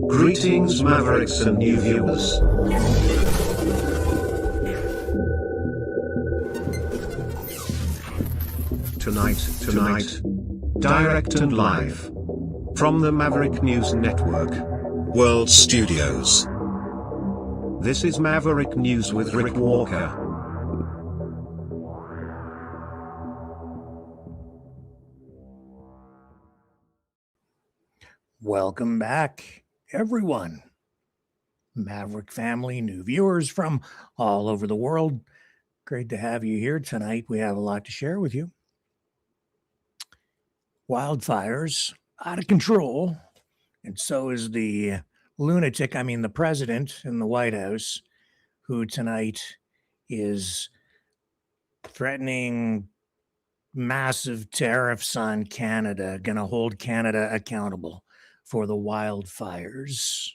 Greetings Mavericks and new viewers. Tonight, direct and live, from the Maverick News Network, World Studios. This is Maverick News with Rick Walker. Welcome back, everyone. Maverick family, new viewers from all over the world. Great to have you here tonight. We have a lot to share with you. Wildfires out of control, and so is the lunatic, the president in the White House, who tonight is threatening massive tariffs on Canada, going to hold Canada accountable for the wildfires.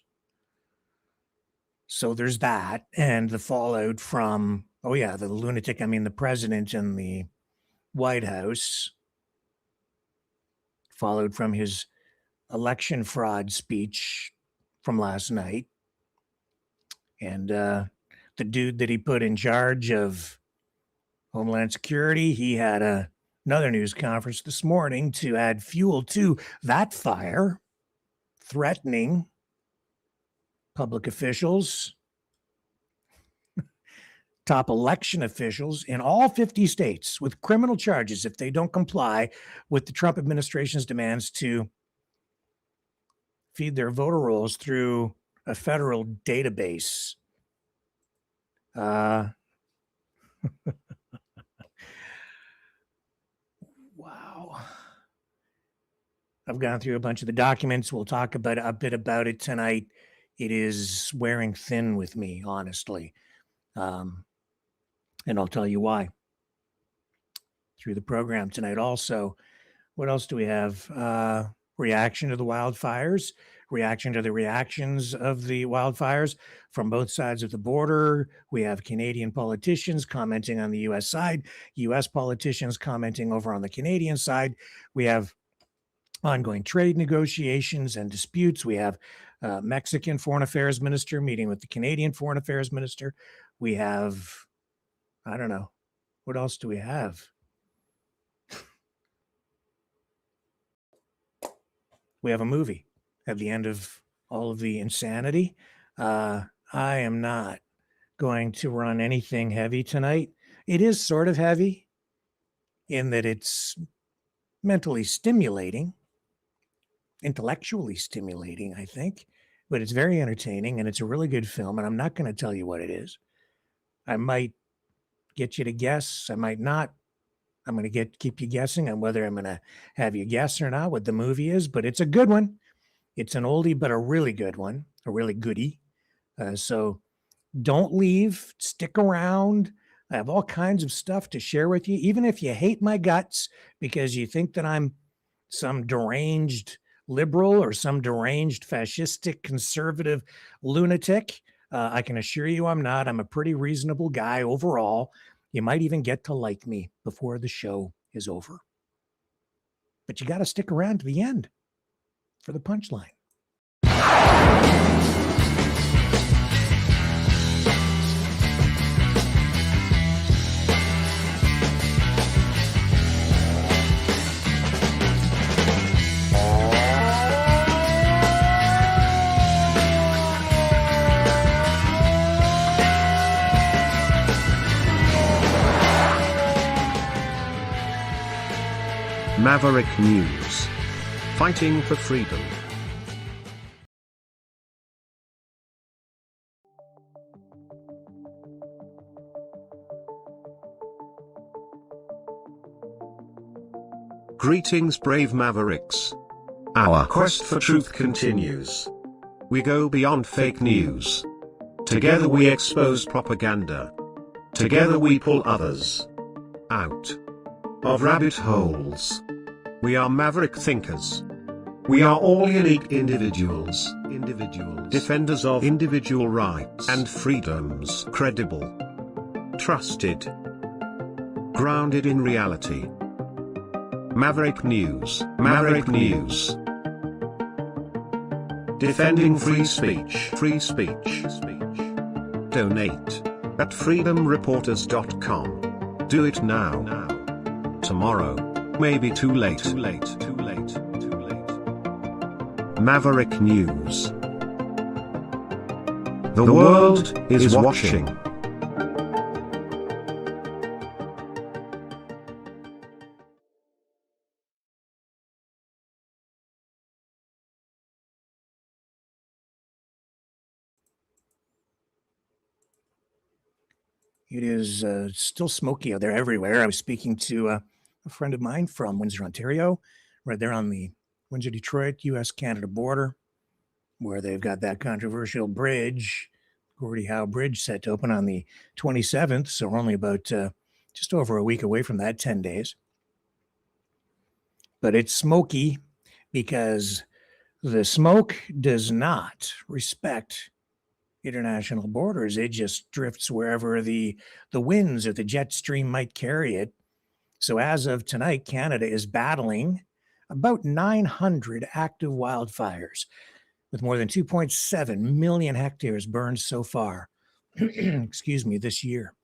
So there's that, and the fallout from, the lunatic, the president in the White House, followed from his election fraud speech from last night. And the dude that he put in charge of Homeland Security, he had another news conference this morning to add fuel to that fire, threatening public officials, top election officials in all 50 states with criminal charges if they don't comply with the Trump administration's demands to feed their voter rolls through a federal database. Wow. I've gone through a bunch of the documents. We'll talk about a bit about it tonight. It is wearing thin with me, honestly. And I'll tell you why through the program tonight. Also, what else do we have? Reaction to the wildfires, reaction to the reactions of the wildfires from both sides of the border. We have Canadian politicians commenting on the U.S. side, U.S. politicians commenting over on the Canadian side. We have ongoing trade negotiations and disputes. We have Mexican Foreign Affairs Minister meeting with the Canadian Foreign Affairs Minister. We have, I don't know, what else do we have? We have a movie at the end of all of the insanity. I am not going to run anything heavy tonight. It is sort of heavy in that it's mentally stimulating, intellectually stimulating, I think, but it's very entertaining and it's a really good film. And I'm not going to tell you what it is. I might get you to guess. I might not. I'm going to keep you guessing on whether I'm going to have you guess or not what the movie is, but it's a good one. It's an oldie, but a really good one, a really goodie. So don't leave. Stick around. I have all kinds of stuff to share with you, even if you hate my guts because you think that I'm some deranged liberal or some deranged fascistic conservative lunatic. I can assure you I'm not. I'm a pretty reasonable guy overall. You might even get to like me before the show is over. But you got to stick around to the end for the punchline. Maverick News. Fighting for freedom. Greetings brave Mavericks. Our quest for truth continues. We go beyond fake news. Together we expose propaganda. Together we pull others out of rabbit holes. We are maverick thinkers. We are all unique individuals, defenders of individual rights and freedoms, credible, trusted, grounded in reality. Maverick News, Maverick News. Defending free speech. Free speech. Donate at freedomreporters.com. Do it now. Tomorrow may be too late. Maverick News. The world is watching. It is still smoky out there everywhere. I was speaking to a friend of mine from Windsor, Ontario, right there on the Windsor-Detroit, U.S.-Canada border, where they've got that controversial bridge, Gordie Howe Bridge, set to open on the 27th. So we're only about just over a week away from that, 10 days. But it's smoky because the smoke does not respect international borders. It just drifts wherever the winds or the jet stream might carry it. So as of tonight, Canada is battling about 900 active wildfires, with more than 2.7 million hectares burned so far, excuse me, this year.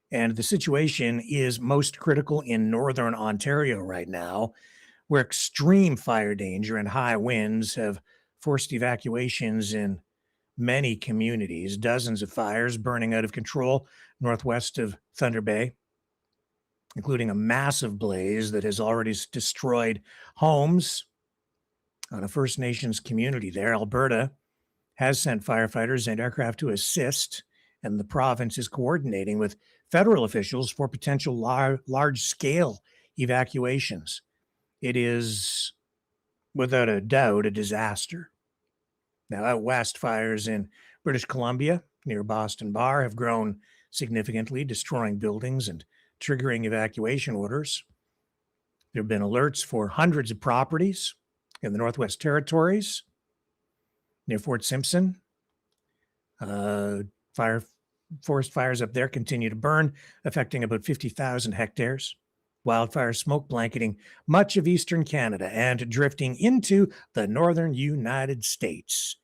And the situation is most critical in northern Ontario right now, where extreme fire danger and high winds have forced evacuations in many communities. Dozens of fires burning out of control northwest of Thunder Bay, including a massive blaze that has already destroyed homes on a First Nations community there. Alberta has sent firefighters and aircraft to assist, and the province is coordinating with federal officials for potential large-scale evacuations. It is, without a doubt, a disaster. Now, out west, fires in British Columbia near Boston Bar have grown significantly, destroying buildings and triggering evacuation orders. There have been alerts for hundreds of properties in the Northwest Territories near Fort Simpson. Forest fires up there continue to burn, affecting about 50,000 hectares. Wildfire smoke blanketing much of eastern Canada and drifting into the northern United States.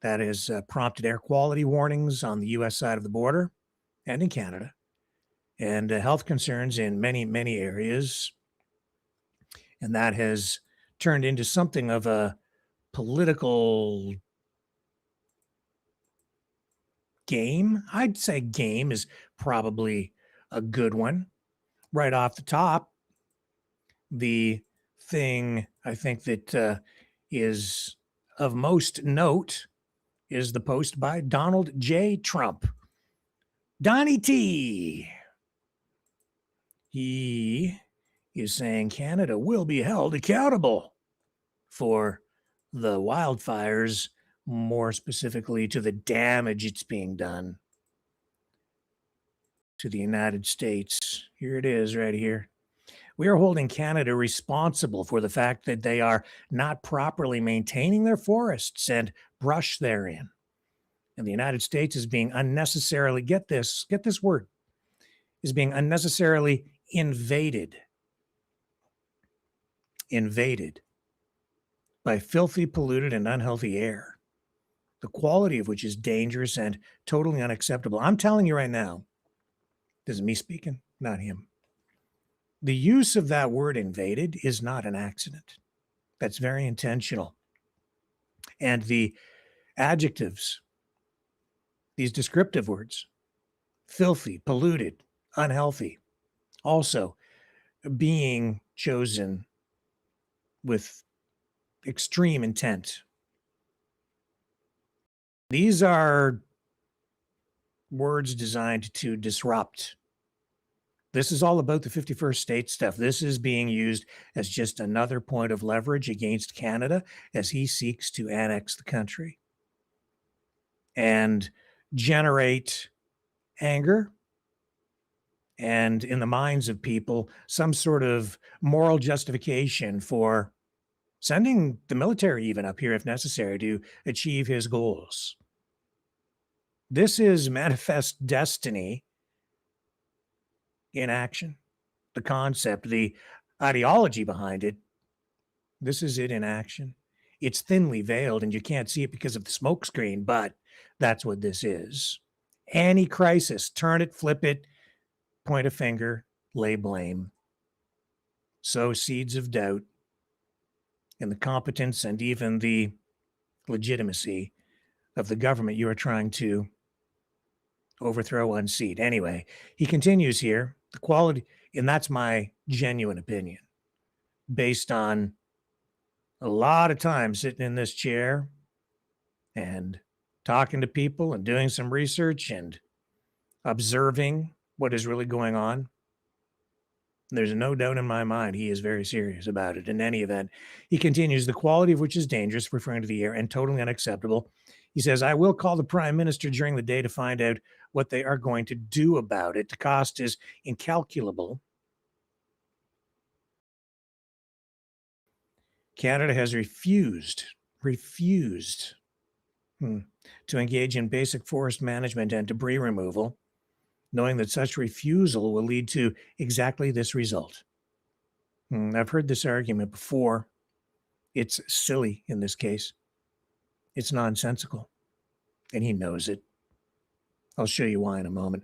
That has prompted air quality warnings on the U.S. side of the border and in Canada, and health concerns in many, many areas. And that has turned into something of a political game. I'd say game is probably a good one. Right off the top, the thing I think that is of most note is the post by Donald J. Trump. Donnie T. He is saying Canada will be held accountable for the wildfires, more specifically to the damage it's being done to the United States. Here it is right here. We are holding Canada responsible for the fact that they are not properly maintaining their forests and brush therein. And the United States is being unnecessarily, get this word, is being unnecessarily invaded by filthy, polluted, and unhealthy air, the quality of which is dangerous and totally unacceptable. I'm telling you right now, this is me speaking, not him. The use of that word invaded is not an accident. That's very intentional. And the adjectives, these descriptive words, filthy, polluted, unhealthy, also being chosen with extreme intent. These are words designed to disrupt. This is all about the 51st state stuff. This is being used as just another point of leverage against Canada as he seeks to annex the country and generate anger and, in the minds of people, some sort of moral justification for sending the military even up here if necessary to achieve his goals. This is manifest destiny in action. The concept, the ideology behind it, this is it in action. It's thinly veiled and you can't see it because of the smoke screen, but that's what this is. Any crisis, turn it, flip it, point a finger, lay blame, sow seeds of doubt in the competence and even the legitimacy of the government you are trying to overthrow, unseat. Anyway, he continues here, the quality, and that's my genuine opinion, based on a lot of time sitting in this chair and talking to people and doing some research and observing what is really going on. There's no doubt in my mind he is very serious about it. In any event, he continues, the quality of which is dangerous, referring to the air, and totally unacceptable. He says, I will call the prime minister during the day to find out what they are going to do about it. The cost is incalculable. Canada has refused to engage in basic forest management and debris removal, knowing that such refusal will lead to exactly this result. I've heard this argument before. It's silly in this case. It's nonsensical, and he knows it. I'll show you why in a moment.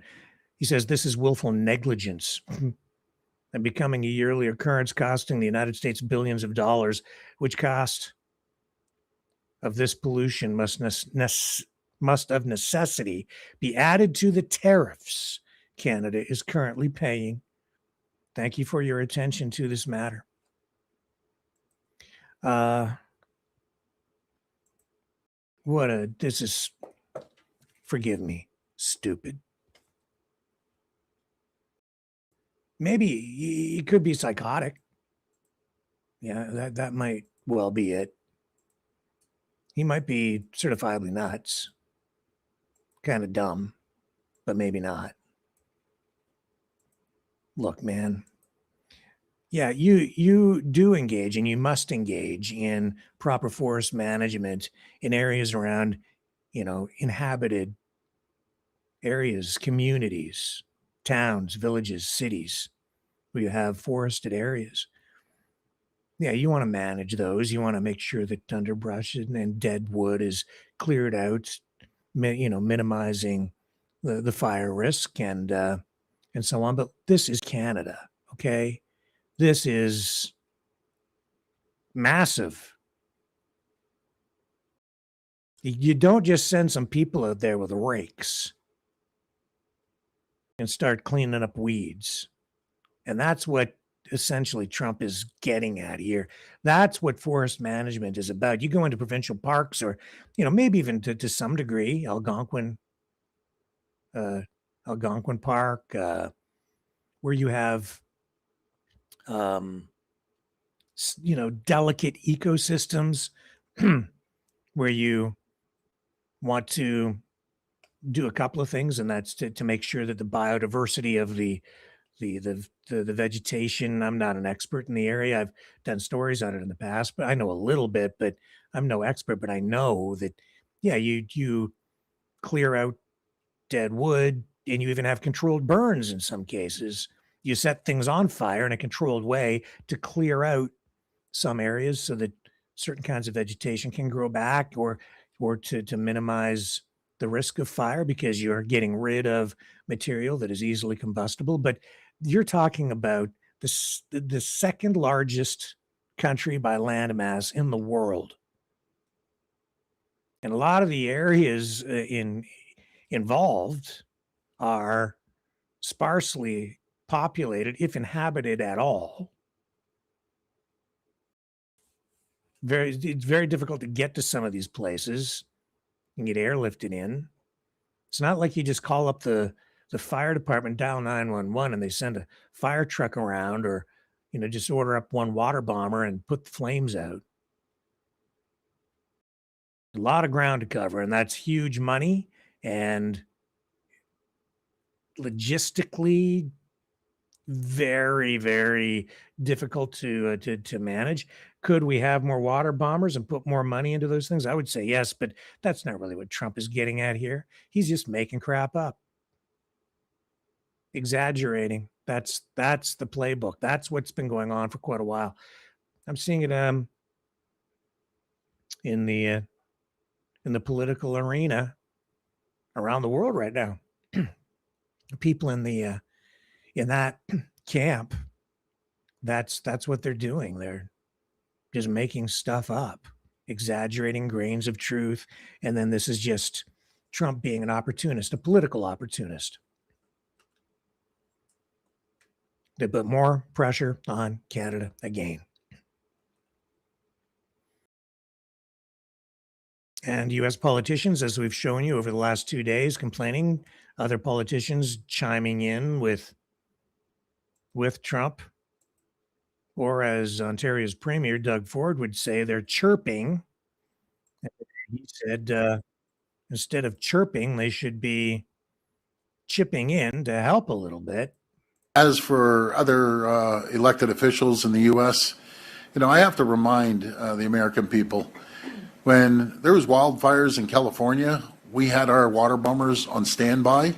He says this is willful negligence and becoming a yearly occurrence, costing the United States billions of dollars, which cost of this pollution must of necessity be added to the tariffs Canada is currently paying. Thank you for your attention to this matter. This is, forgive me, stupid. Maybe he could be psychotic. Yeah, that might well be it. He might be certifiably nuts. Kind of dumb, but maybe not. Look, man. Yeah, you do engage, and you must engage in proper forest management in areas around, inhabited areas, communities, towns, villages, cities, where you have forested areas. Yeah, you want to manage those. You want to make sure that underbrush and dead wood is cleared out, minimizing the fire risk and so on. But this is Canada, okay? This is massive. You don't just send some people out there with rakes and start cleaning up weeds. And that's what essentially Trump is getting at here. That's what forest management is about. You go into provincial parks or, maybe even to some degree, Algonquin Park, where you have, delicate ecosystems where you want to do a couple of things, and that's to make sure that the biodiversity of the vegetation. I'm not an expert in the area. I've done stories on it in the past, but I know a little bit, but I'm no expert, but I know that, yeah, you clear out dead wood, and you even have controlled burns in some cases. You set things on fire in a controlled way to clear out some areas so that certain kinds of vegetation can grow back, or to minimize the risk of fire because you're getting rid of material that is easily combustible. But you're talking about the second largest country by land mass in the world. And a lot of the areas involved are sparsely populated, if inhabited at all. It's very difficult to get to some of these places and get airlifted in. It's not like you just call up the fire department, dial 911, and they send a fire truck around, or, just order up one water bomber and put the flames out. A lot of ground to cover, and that's huge money and logistically very, very difficult to manage. Could we have more water bombers and put more money into those things? I would say yes, but that's not really what Trump is getting at here. He's just making crap up, exaggerating. That's the playbook. That's what's been going on for quite a while. I'm seeing it in the political arena around the world right now. People in the in that camp, that's what they're doing. They're just making stuff up, exaggerating grains of truth, and then this is just Trump being an opportunist, a political opportunist. They put more pressure on Canada again. And U.S. politicians, as we've shown you over the last 2 days, complaining, other politicians chiming in with Trump, or as Ontario's Premier Doug Ford would say, they're chirping. He said instead of chirping, they should be chipping in to help a little bit. As for other elected officials in the U.S., I have to remind the American people, when there was wildfires in California, we had our water bombers on standby.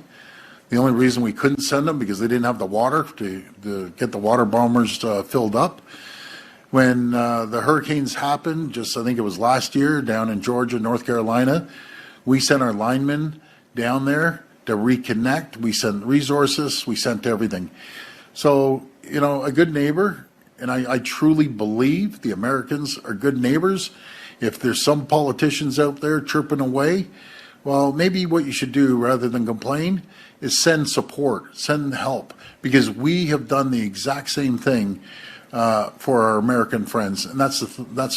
The only reason we couldn't send them because they didn't have the water to get the water bombers filled up. When the hurricanes happened, I think it was last year, down in Georgia, North Carolina, we sent our linemen down there to reconnect. We sent resources, we sent everything. So, a good neighbor, and I truly believe the Americans are good neighbors. If there's some politicians out there chirping away, well, maybe what you should do rather than complain is send support, send help, because we have done the exact same thing for our American friends, and that's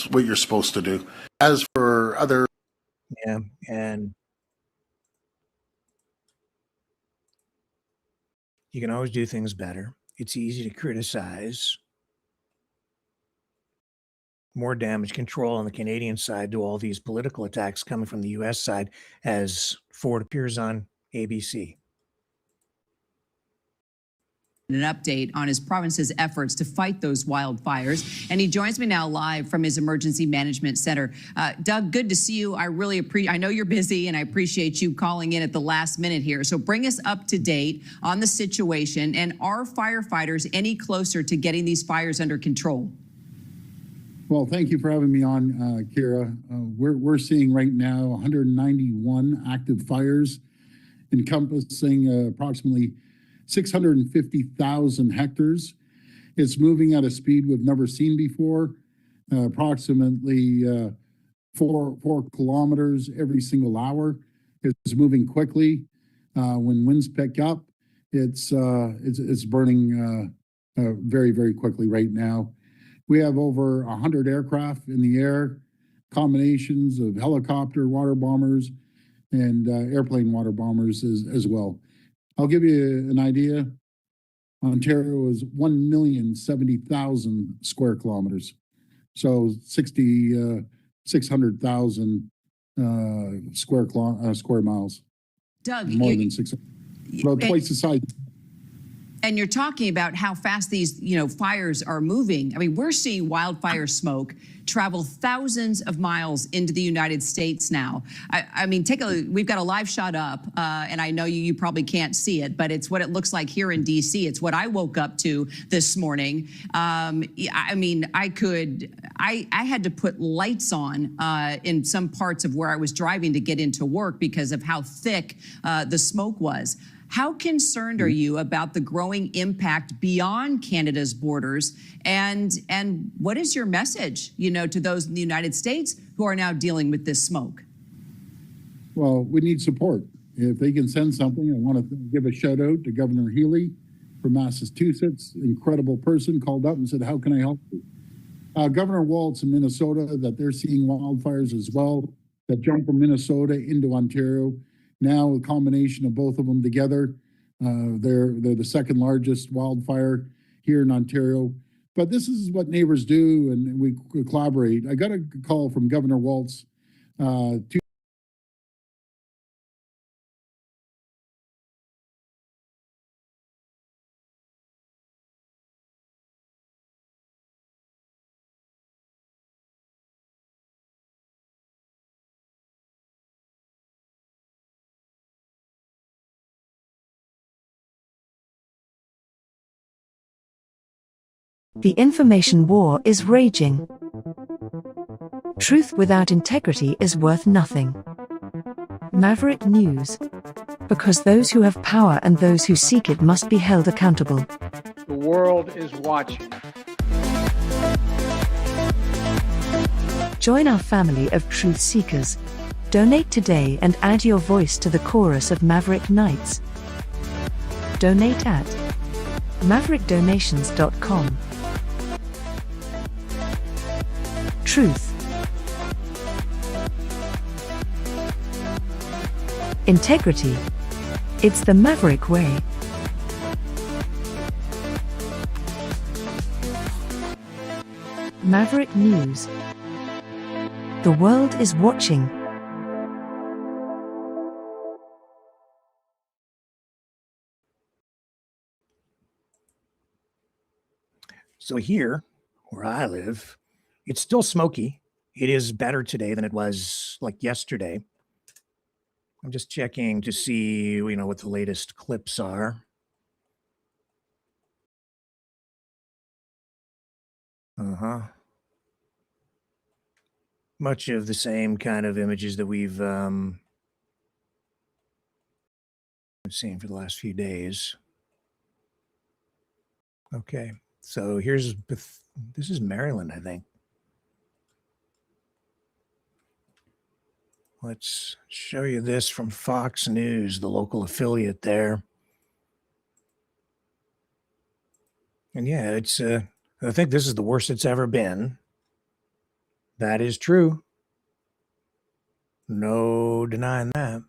what you're supposed to do. As for other... Yeah, and you can always do things better. It's easy to criticize. More damage control on the Canadian side to all these political attacks coming from the U.S. side, as Ford appears on ABC. An update on his province's efforts to fight those wildfires. And he joins me now live from his Emergency Management Center. Doug, good to see you. I know you're busy, and I appreciate you calling in at the last minute here. So bring us up to date on the situation, and are firefighters any closer to getting these fires under control? Well, thank you for having me on, Kira. We're seeing right now 191 active fires encompassing approximately 650,000 hectares. It's moving at a speed we've never seen before, approximately 4 kilometers every single hour. It's moving quickly. When winds pick up, it's burning very, very quickly right now. We have over 100 aircraft in the air, combinations of helicopter water bombers and airplane water bombers as well. I'll give you an idea. Ontario is 1,070,000 square kilometers. So 600,000 square miles. Doug, more than 600, about twice the size. And you're talking about how fast these, fires are moving. I mean, we're seeing wildfire smoke travel thousands of miles into the United States now. I mean, we've got a live shot up, and I know you probably can't see it, but it's what it looks like here in DC. It's what I woke up to this morning. I mean, I had to put lights on in some parts of where I was driving to get into work because of how thick the smoke was. How concerned are you about the growing impact beyond Canada's borders? And what is your message, to those in the United States who are now dealing with this smoke? Well, we need support. If they can send something, I want to give a shout out to Governor Healy from Massachusetts. Incredible person, called up and said, how can I help you? Governor Walz in Minnesota, that they're seeing wildfires as well, that jump from Minnesota into Ontario. Now, a combination of both of them together, they're the second largest wildfire here in Ontario. But this is what neighbors do, and we collaborate. I got a call from Governor Walz The information war is raging. Truth without integrity is worth nothing. Maverick News. Because those who have power and those who seek it must be held accountable. The world is watching. Join our family of truth seekers. Donate today and add your voice to the chorus of Maverick Knights. Donate at maverickdonations.com. Truth. Integrity. It's the Maverick way. Maverick News. The world is watching. So here, where I live, it's still smoky. It is better today than it was like yesterday. I'm just checking to see, you know, what the latest clips are. Much of the same kind of images that we've seen for the last few days. Okay, so here's, this is Maryland, I think. Let's show you this from Fox News, the local affiliate there. And yeah, it's, I think this is the worst it's ever been. That is true. No denying that.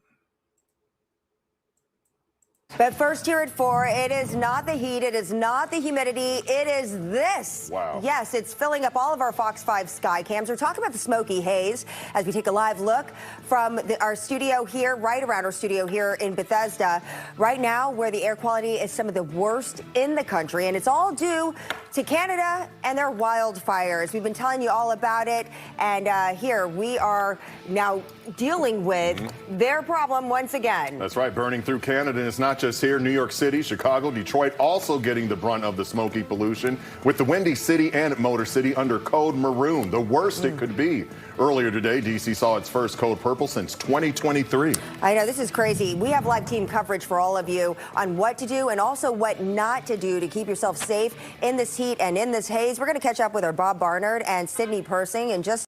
But first here at 4, it is not the heat, it is not the humidity, it is this. Wow. Yes, it's filling up all of our Fox 5 sky cams. We're talking about the smoky haze as we take a live look from our studio here, right around our studio here in Bethesda. Right now, where the air quality is some of the worst in the country, and it's all due to Canada and their wildfires. We've been telling you all about it, and here we are now dealing with their problem once again. That's right, burning through Canada. And it's not just here. New York City, Chicago, Detroit also getting the brunt of the smoky pollution, with the Windy City and Motor City under code maroon, the worst it could be. Earlier today, D.C. saw its first code purple since 2023. I know, this is crazy. We have live team coverage for all of you on what to do and also what not to do to keep yourself safe in this heat and in this haze. We're going to catch up with our Bob Barnard and Sydney Persing in just...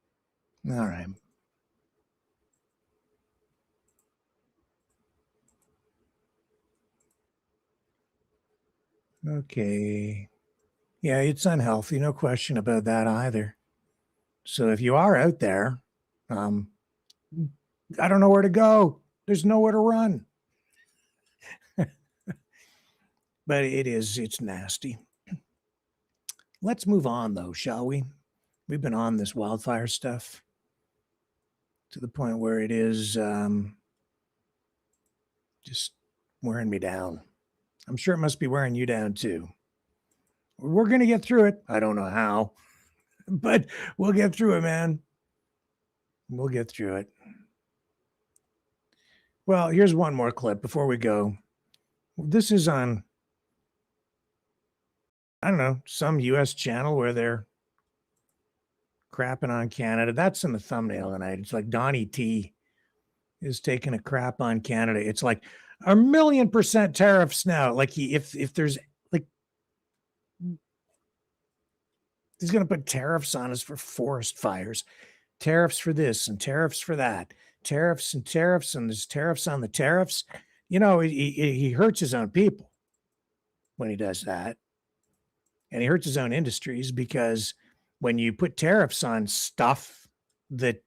All right. Okay. Yeah, it's unhealthy. No question about that either. So if you are out there, I don't know where to go. There's nowhere to run. But it's nasty. Let's move on though, shall we? We've been on this wildfire stuff to the point where it is just wearing me down. I'm sure it must be wearing you down too. We're going to get through it. I don't know how, but we'll get through it, man. We'll get through it. Well, here's one more clip before we go. This is on, I don't know, some U.S. channel where they're crapping on Canada. That's in the thumbnail tonight. It's like Donnie T is taking a crap on Canada. It's like 1,000,000% tariffs now. Like if there's like, he's going to put tariffs on us for forest fires, tariffs for this and tariffs for that, tariffs and there's tariffs on the tariffs. You know, he hurts his own people when he does that. And he hurts his own industries, because when you put tariffs on stuff that,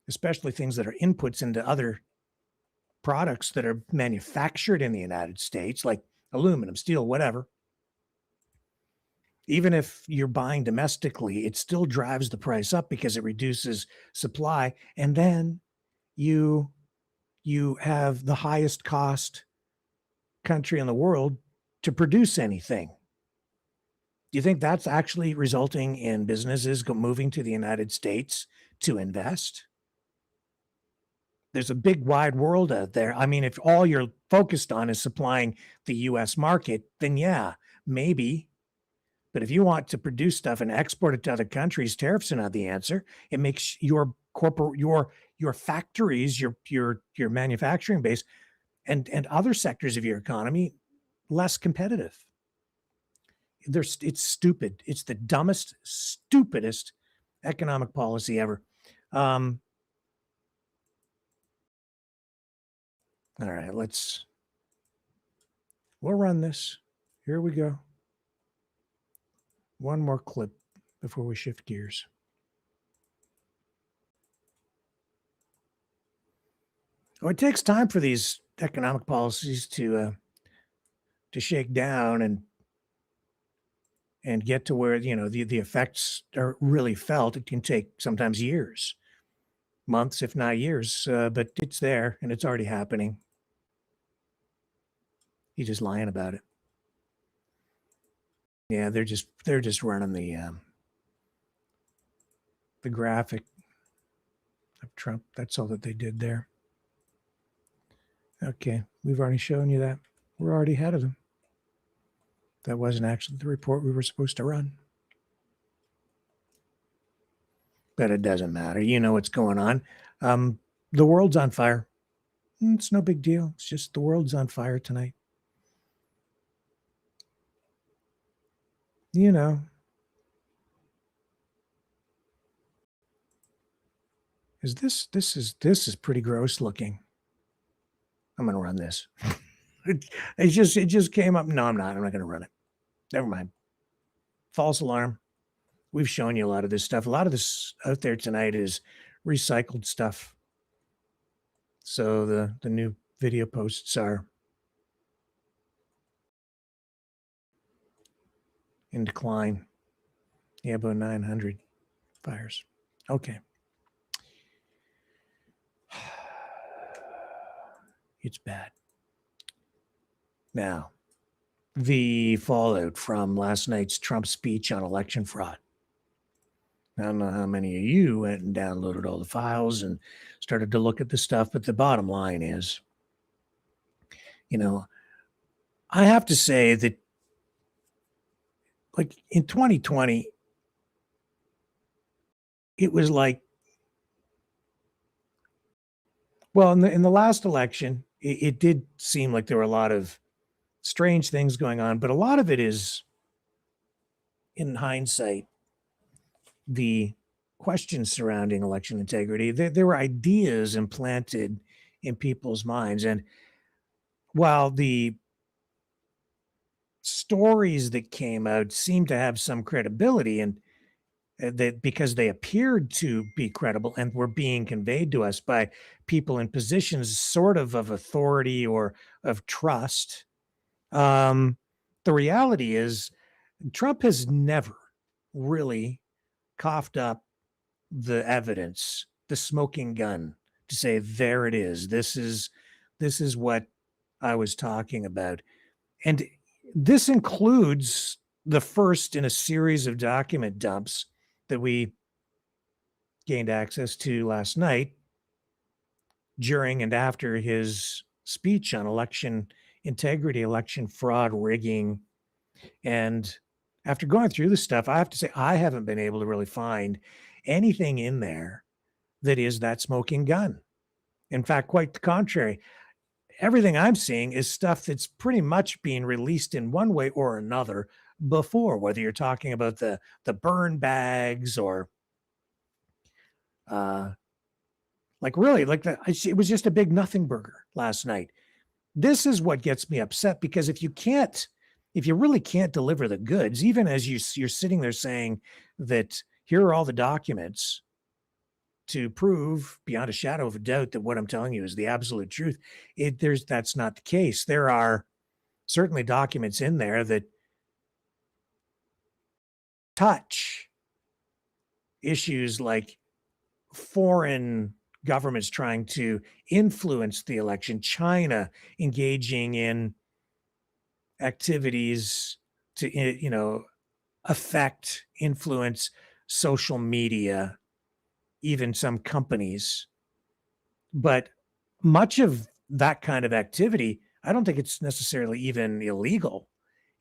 especially things that are inputs into other products that are manufactured in the United States, like aluminum, steel, whatever, even if you're buying domestically, it still drives the price up because it reduces supply. And then you have the highest cost country in the world to produce anything. Do you think that's actually resulting in businesses moving to the United States to invest? There's a big wide world out there. I mean, if all you're focused on is supplying the US market, then yeah, maybe But if you want to produce stuff and export it to other countries, tariffs are not the answer. It makes your factories, your manufacturing base, and other sectors of your economy less competitive. It's stupid. It's the dumbest, stupidest economic policy ever. All right, we'll run this. Here we go. One more clip before we shift gears. Well, it takes time for these economic policies to shake down and get to where, the effects are really felt. It can take sometimes years, months, if not years, but it's there and it's already happening. He's just lying about it. Yeah, they're just running the graphic of Trump. That's all that they did there. Okay, we've already shown you that. We're already ahead of them. That wasn't actually the report we were supposed to run. But it doesn't matter. You know what's going on. The world's on fire. It's no big deal. It's just the world's on fire tonight. You know. This is pretty gross looking. I'm gonna run this. It just came up. No, I'm not gonna run it. Never mind. False alarm. We've shown you a lot of this stuff. A lot of this out there tonight is recycled stuff. So the new video posts are in decline. Yeah, about 900 fires. Okay. It's bad. Now, the fallout from last night's Trump speech on election fraud. I don't know how many of you went and downloaded all the files and started to look at the stuff, but the bottom line is, I have to say that, like, in 2020, it was like, well, in the last election, it did seem like there were a lot of strange things going on, but a lot of it is, in hindsight, the questions surrounding election integrity. There were ideas implanted in people's minds. And while the stories that came out seemed to have some credibility, and that because they appeared to be credible and were being conveyed to us by people in positions sort of authority or of trust, the reality is Trump has never really coughed up the evidence, the smoking gun, to say, there it is. This is what I was talking about. And this includes the first in a series of document dumps that we gained access to last night during and after his speech on election integrity, election fraud, rigging. And after going through this stuff, I have to say, I haven't been able to really find anything in there that is that smoking gun. In fact, quite the contrary. Everything I'm seeing is stuff that's pretty much being released in one way or another before, whether you're talking about the burn bags or it was just a big nothing burger last night. This is what gets me upset, because if you really can't deliver the goods, even as you're sitting there saying that here are all the documents to prove beyond a shadow of a doubt that what I'm telling you is the absolute truth, that's not the case. There are certainly documents in there that touch issues like foreign governments trying to influence the election, China engaging in activities to, affect, influence social media, even some companies. But much of that kind of activity, I don't think it's necessarily even illegal.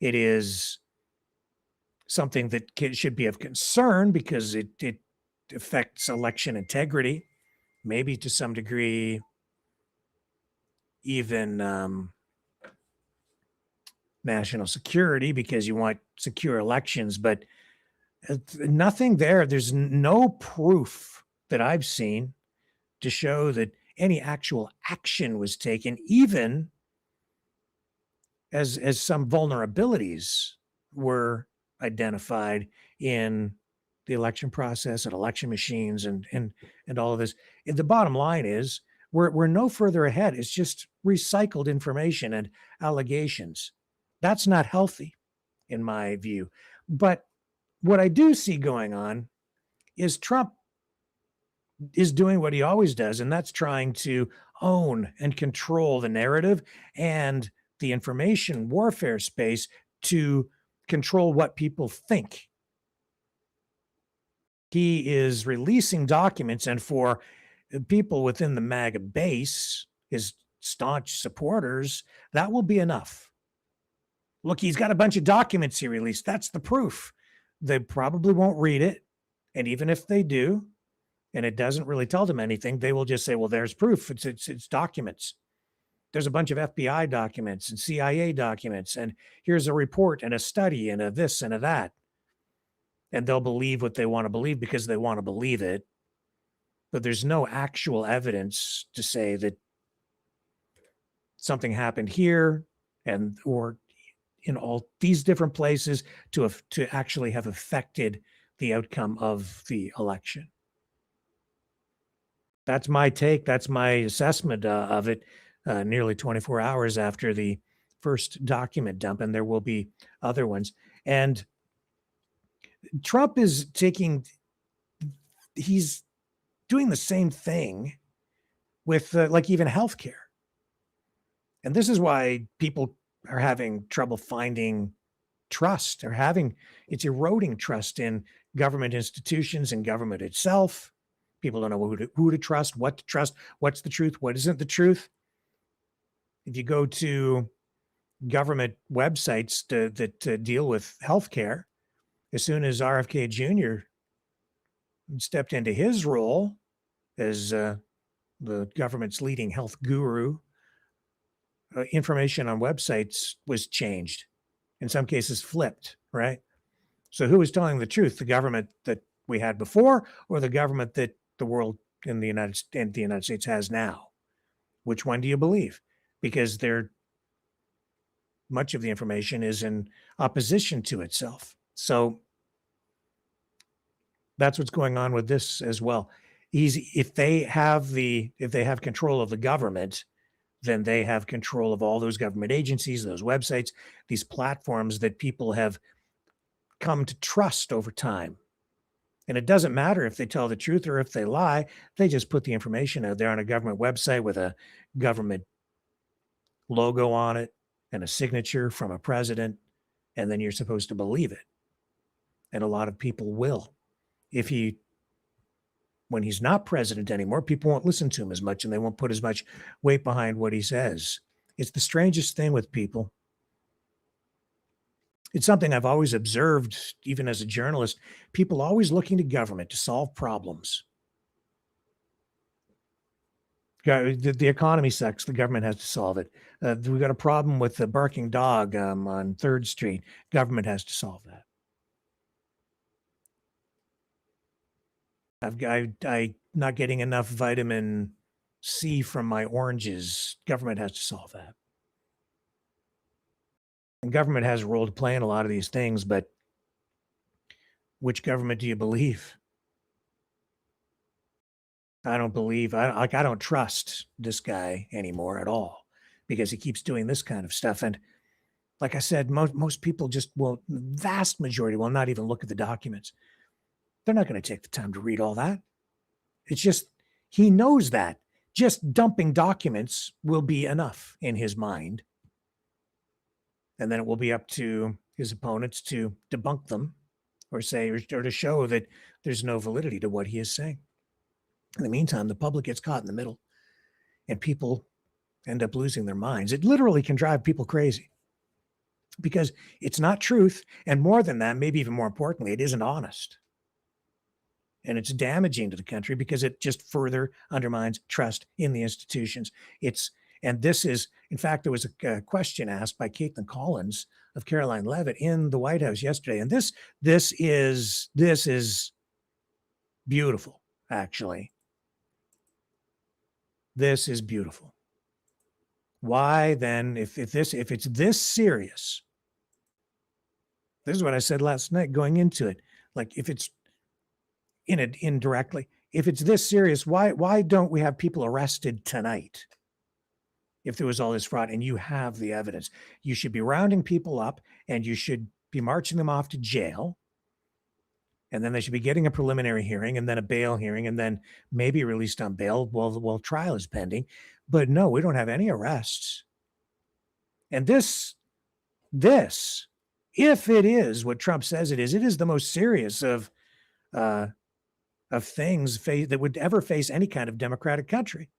It is something that should be of concern because it affects election integrity, maybe to some degree, even national security, because you want secure elections, but nothing there. There's no proof that I've seen to show that any actual action was taken, even as some vulnerabilities were identified in the election process and election machines and all of this. And the bottom line is we're no further ahead. It's just recycled information and allegations. That's not healthy in my view. But what I do see going on is Trump is doing what he always does, and that's trying to own and control the narrative and the information warfare space to control what people think. He is releasing documents, and for people within the MAGA base, his staunch supporters, that will be enough. Look, he's got a bunch of documents he released. That's the proof. They probably won't read it. And even if they do, and it doesn't really tell them anything, they will just say, well, there's proof. It's documents. There's a bunch of FBI documents and CIA documents, and here's a report and a study and a this and a that. And they'll believe what they want to believe because they want to believe it. But there's no actual evidence to say that something happened here and or in all these different places to actually have affected the outcome of the election. That's my take. That's my assessment of it. Nearly 24 hours after the first document dump, and there will be other ones. And Trump is he's doing the same thing with like even healthcare. And this is why people are having trouble finding trust, it's eroding trust in government institutions and government itself. People don't know who to trust, what to trust, what's the truth, what isn't the truth. If you go to government websites that deal with healthcare, as soon as RFK Jr. stepped into his role as the government's leading health guru, information on websites was changed, in some cases flipped, right? So who was telling the truth, the government that we had before or the government that the world in the United States has now? Which one do you believe? Because much of the information is in opposition to itself. So that's what's going on with this as well. If they have control of the government, then they have control of all those government agencies, those websites, these platforms that people have come to trust over time. And it doesn't matter if they tell the truth or if they lie. They just put the information out there on a government website with a government logo on it and a signature from a president, and then you're supposed to believe it. And a lot of people will. When he's not president anymore, people won't listen to him as much and they won't put as much weight behind what he says. It's the strangest thing with people. It's something I've always observed, even as a journalist, people always looking to government to solve problems. The economy sucks. The government has to solve it. We've got a problem with the barking dog on 3rd Street. Government has to solve that. I'm not getting enough vitamin C from my oranges. Government has to solve that. And government has a role to play in a lot of these things, but which government do you believe? I don't trust this guy anymore at all because he keeps doing this kind of stuff. And like I said, most people just will, the vast majority will not even look at the documents. They're not going to take the time to read all that. It's just, he knows that just dumping documents will be enough in his mind. And then it will be up to his opponents to debunk them or to show that there's no validity to what he is saying. In the meantime, the public gets caught in the middle and people end up losing their minds. It literally can drive people crazy. because it's not truth. And more than that, maybe even more importantly, it isn't honest. And it's damaging to the country because it just further undermines trust in the institutions. And this is, in fact, there was a question asked by Caitlin Collins of Caroline Leavitt in the White House yesterday. And this is beautiful, actually. This is beautiful. Why then, if it's this serious, this is what I said last night going into it. Like, if it's in it indirectly, if it's this serious, why don't we have people arrested tonight? If there was all this fraud and you have the evidence, you should be rounding people up and you should be marching them off to jail. And then they should be getting a preliminary hearing and then a bail hearing and then maybe released on bail while trial is pending. But no, we don't have any arrests. And this, if it is what Trump says it is the most serious of things that would ever face any kind of democratic country.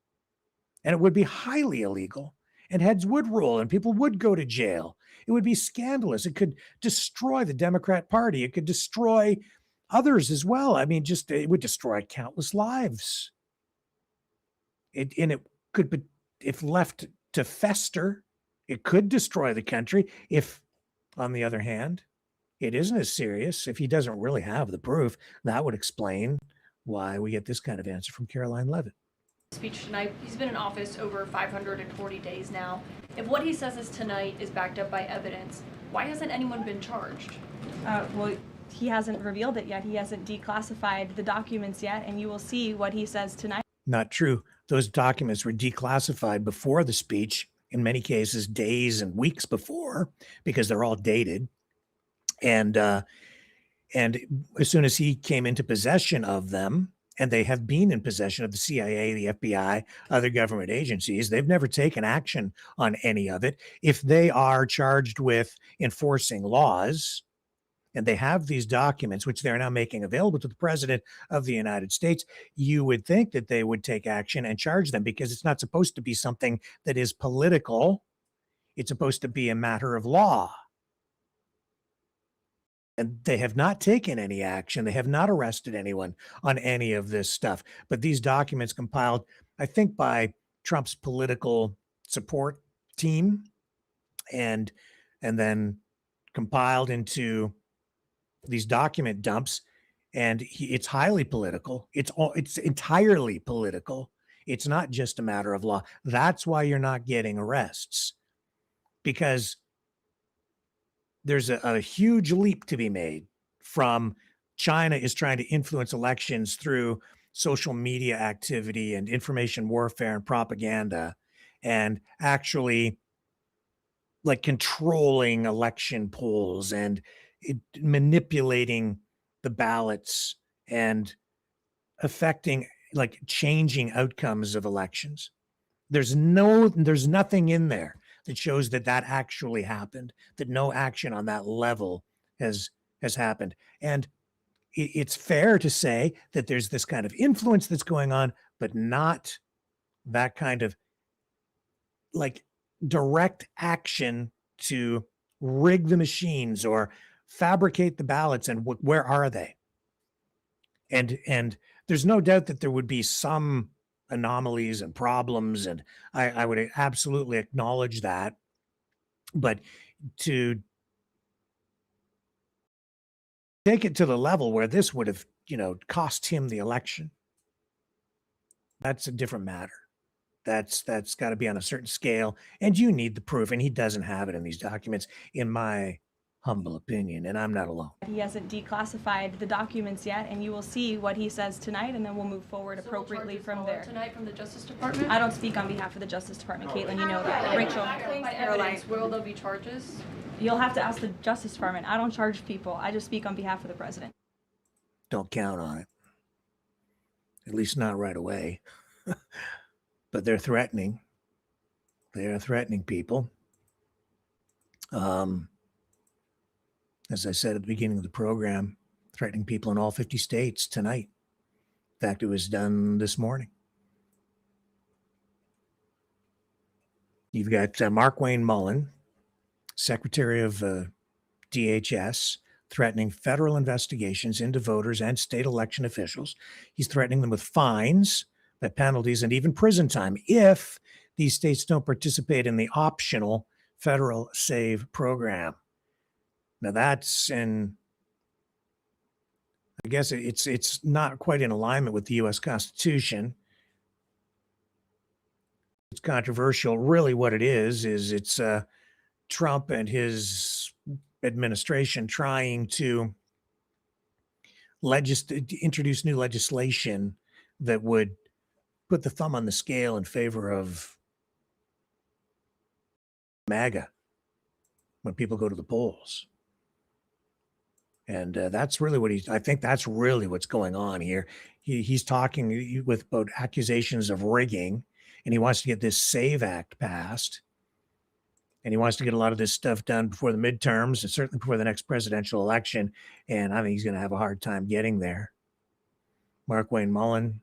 And it would be highly illegal, and heads would roll and people would go to jail. It would be scandalous. It could destroy the Democrat Party. It could destroy others as well. I mean, it would destroy countless lives. It could, if left to fester, it could destroy the country. If, on the other hand, it isn't as serious, if he doesn't really have the proof, that would explain why we get this kind of answer from Caroline Leavitt. Speech tonight. He's been in office over 540 days now. If what he says is tonight is backed up by evidence, why hasn't anyone been charged? Well, he hasn't revealed it yet. He hasn't declassified the documents yet, and you will see what he says tonight. Not true. Those documents were declassified before the speech, in many cases days and weeks before, because they're all dated. And as soon as he came into possession of them, and they have been in possession of the CIA, the FBI, other government agencies, they've never taken action on any of it. If they are charged with enforcing laws, and they have these documents, which they're now making available to the President of the United States, you would think that they would take action and charge them, because it's not supposed to be something that is political. It's supposed to be a matter of law. And they have not taken any action. They have not arrested anyone on any of this stuff. But these documents compiled, I think, by Trump's political support team, and then compiled into these document dumps, and it's highly political. It's entirely political. It's not just a matter of law. That's why you're not getting arrests, because there's a huge leap to be made from China is trying to influence elections through social media activity and information warfare and propaganda, and actually like controlling election polls and manipulating the ballots and affecting, like, changing outcomes of elections. There's nothing in there that shows that actually happened, that no action on that level has happened. And it's fair to say that there's this kind of influence that's going on, but not that kind of like direct action to rig the machines or fabricate the ballots. And where are they? And there's no doubt that there would be some anomalies and problems, and I would absolutely acknowledge that. But to take it to the level where this would have, cost him the election, that's a different matter. That's got to be on a certain scale, and you need the proof, and he doesn't have it in these documents, in my humble opinion, and I'm not alone. He hasn't declassified the documents yet, and you will see what he says tonight, and then we'll move forward appropriately from there. Tonight from the Justice Department? I don't speak on behalf of the Justice Department, Caitlin, you know that. Rachel. By evidence, will there be charges? You'll have to ask the Justice Department. I don't charge people. I just speak on behalf of the President. Don't count on it. At least not right away. But they're threatening. They are threatening people. As I said at the beginning of the program, threatening people in all 50 states tonight. In fact, it was done this morning. You've got Mark Wayne Mullen Secretary of DHS, threatening federal investigations into voters and state election officials. He's threatening them with fines, penalties, and even prison time if these states don't participate in the optional federal SAVE program. Now that's in, I guess it's not quite in alignment with the U.S. Constitution. It's controversial. Really what it is it's Trump and his administration trying to introduce new legislation that would put the thumb on the scale in favor of MAGA when people go to the polls. And that's really I think that's really what's going on here. He's talking about accusations of rigging, and he wants to get this SAVE Act passed. And he wants to get a lot of this stuff done before the midterms and certainly before the next presidential election. And I think he's going to have a hard time getting there. Mark Wayne Mullen,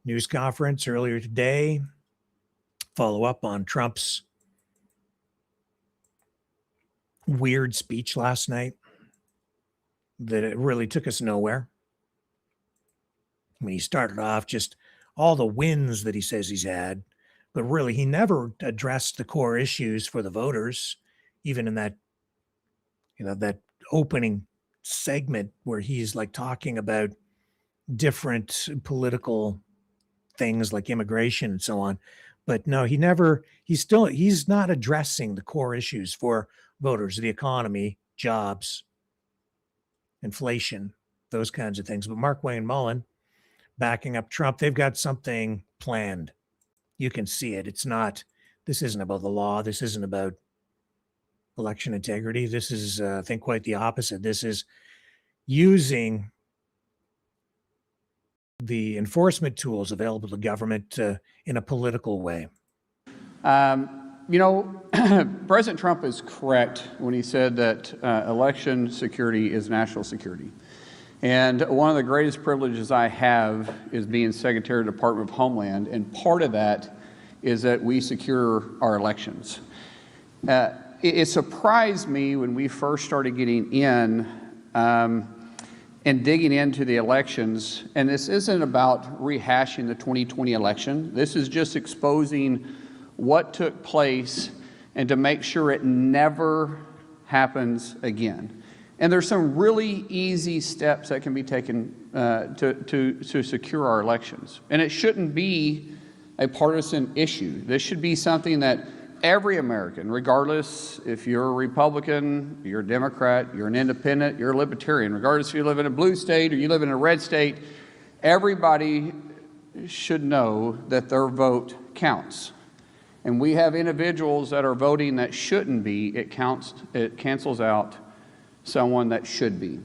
news conference earlier today, follow up on Trump's weird speech last night that it really took us nowhere. I mean, he started off just all the wins that he says he's had, but really he never addressed the core issues for the voters, even in that, that opening segment where he's like talking about different political things like immigration and so on. But no, he's not addressing the core issues for voters, the economy, jobs, inflation, those kinds of things. But Mark Wayne Mullen backing up Trump, they've got something planned. You can see it. This isn't about the law. This isn't about election integrity. This is, I think, quite the opposite. This is using the enforcement tools available to government in a political way. President Trump is correct when he said that election security is national security. And one of the greatest privileges I have is being Secretary of the Department of Homeland, and part of that is that we secure our elections. It surprised me when we first started getting in and digging into the elections, and this isn't about rehashing the 2020 election. This is just exposing what took place and to make sure it never happens again. And there's some really easy steps that can be taken to secure our elections. And it shouldn't be a partisan issue. This should be something that every American, regardless if you're a Republican, you're a Democrat, you're an independent, you're a libertarian, regardless if you live in a blue state or you live in a red state, everybody should know that their vote counts. And we have individuals that are voting that shouldn't be. It cancels out someone that should be.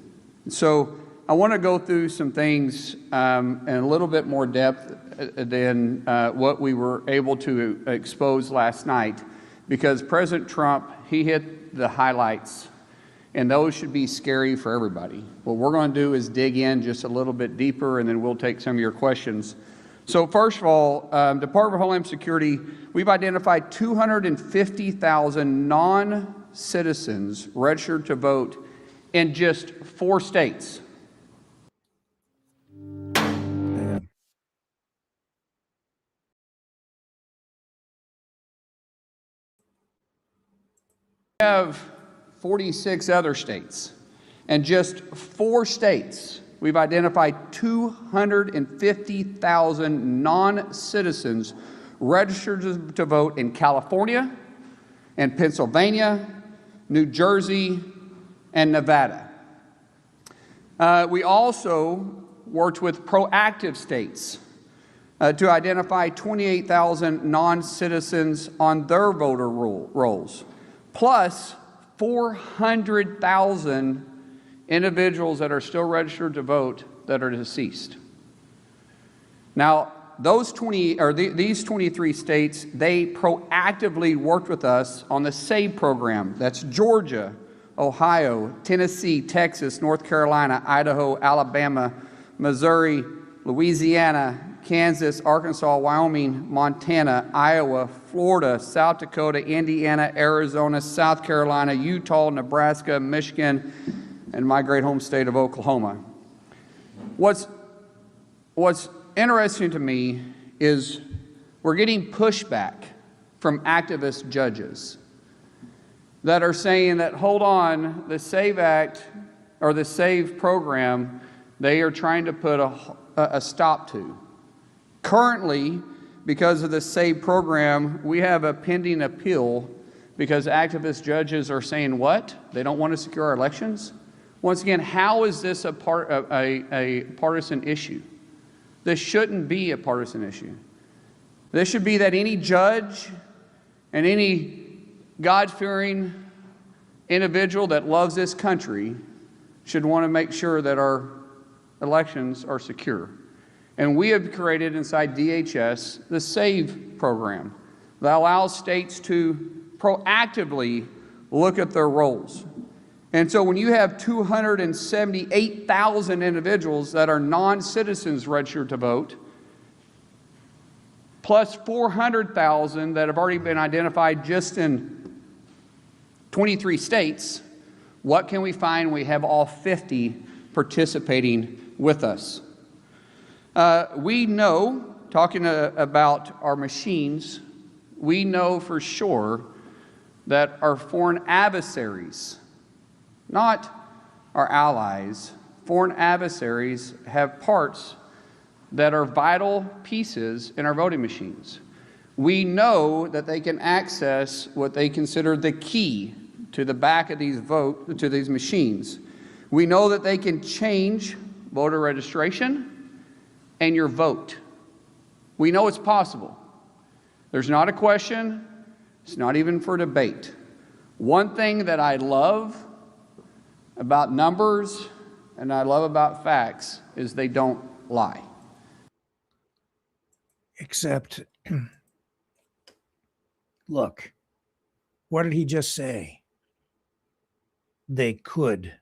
So I want to go through some things in a little bit more depth than what we were able to expose last night, because President Trump, he hit the highlights, and those should be scary for everybody. What we're going to do is dig in just a little bit deeper, and then we'll take some of your questions. So first of all, Department of Homeland Security, we've identified 250,000 non-citizens registered to vote in just 4 states. We have 46 other states, and just 4 states we've identified 250,000 non-citizens registered to vote in California and Pennsylvania, New Jersey, and Nevada. We also worked with proactive states to identify 28,000 non-citizens on their voter rolls, plus 400,000 individuals that are still registered to vote that are deceased. Now, these 23 states, they proactively worked with us on the SAVE program. That's Georgia, Ohio, Tennessee, Texas, North Carolina, Idaho, Alabama, Missouri, Louisiana, Kansas, Arkansas, Wyoming, Montana, Iowa, Florida, South Dakota, Indiana, Arizona, South Carolina, Utah, Nebraska, Michigan, and my great home state of Oklahoma. What's interesting to me is we're getting pushback from activist judges that are saying that, hold on, the SAVE Act or the SAVE program, they are trying to put a stop to. Currently, because of the SAVE program, we have a pending appeal because activist judges are saying what? They don't want to secure our elections? Once again, how is this a partisan issue? This shouldn't be a partisan issue. This should be that any judge and any God-fearing individual that loves this country should want to make sure that our elections are secure. And we have created inside DHS the SAVE program that allows states to proactively look at their roles. And so when you have 278,000 individuals that are non-citizens registered to vote, plus 400,000 that have already been identified just in 23 states, what can we find? We have all 50 participating with us. We know, talking about our machines, we know for sure that our foreign adversaries, not our allies, foreign adversaries have parts that are vital pieces in our voting machines. We know that they can access what they consider the key to the back of these machines. We know that they can change voter registration and your vote. We know it's possible. There's not a question. It's not even for debate. One thing that I love about numbers and I love about facts is they don't lie. Except, look, what did he just say? They could.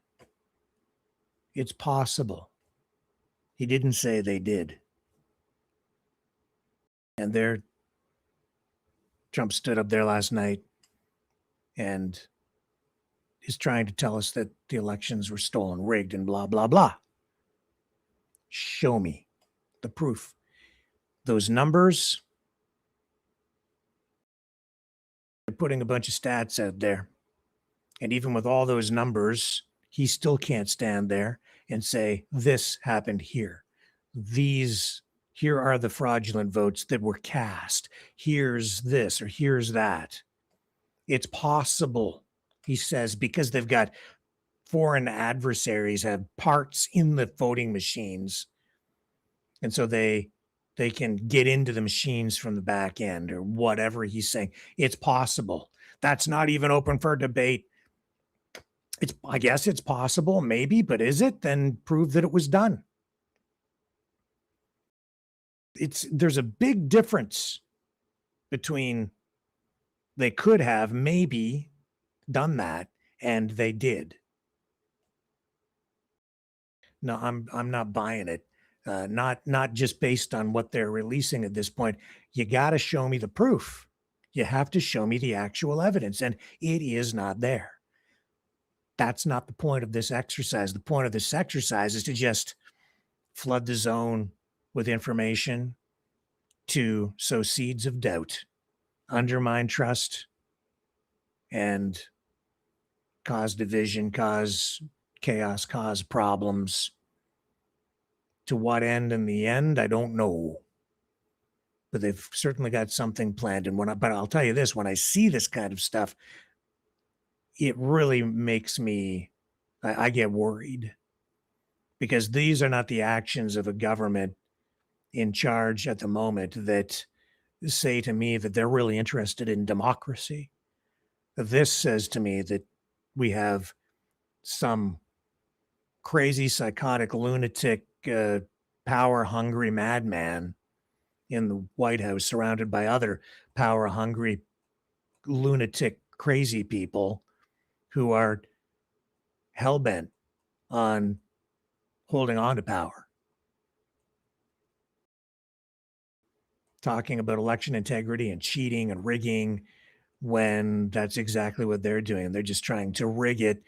It's possible. He didn't say they did. And Trump stood up there last night and is trying to tell us that the elections were stolen, rigged, and blah, blah, blah. Show me the proof. Those numbers, they're putting a bunch of stats out there. And even with all those numbers, he still can't stand there and say, this happened here. Here are the fraudulent votes that were cast. Here's this or here's that. It's possible, he says, because they've got foreign adversaries have parts in the voting machines. And so they can get into the machines from the back end or whatever he's saying. It's possible. That's not even open for debate. I guess it's possible, maybe, but is it? Then prove that it was done. There's a big difference between they could have maybe done that and they did. No, I'm not buying it. Not just based on what they're releasing at this point. You got to show me the proof. You have to show me the actual evidence, and it is not there. That's not the point of this exercise. The point of this exercise is to just flood the zone with information to sow seeds of doubt, undermine trust, and cause division, cause chaos, cause problems. To what end in the end, I don't know. But they've certainly got something planned. And but I'll tell you this, when I see this kind of stuff, it really makes me, I get worried. Because these are not the actions of a government in charge at the moment that say to me that they're really interested in democracy. This says to me that we have some crazy, psychotic, lunatic, power-hungry madman in the White House surrounded by other power-hungry, lunatic, crazy people who are hell-bent on holding on to power. talking about election integrity and cheating and rigging when that's exactly what they're doing. They're just trying to rig it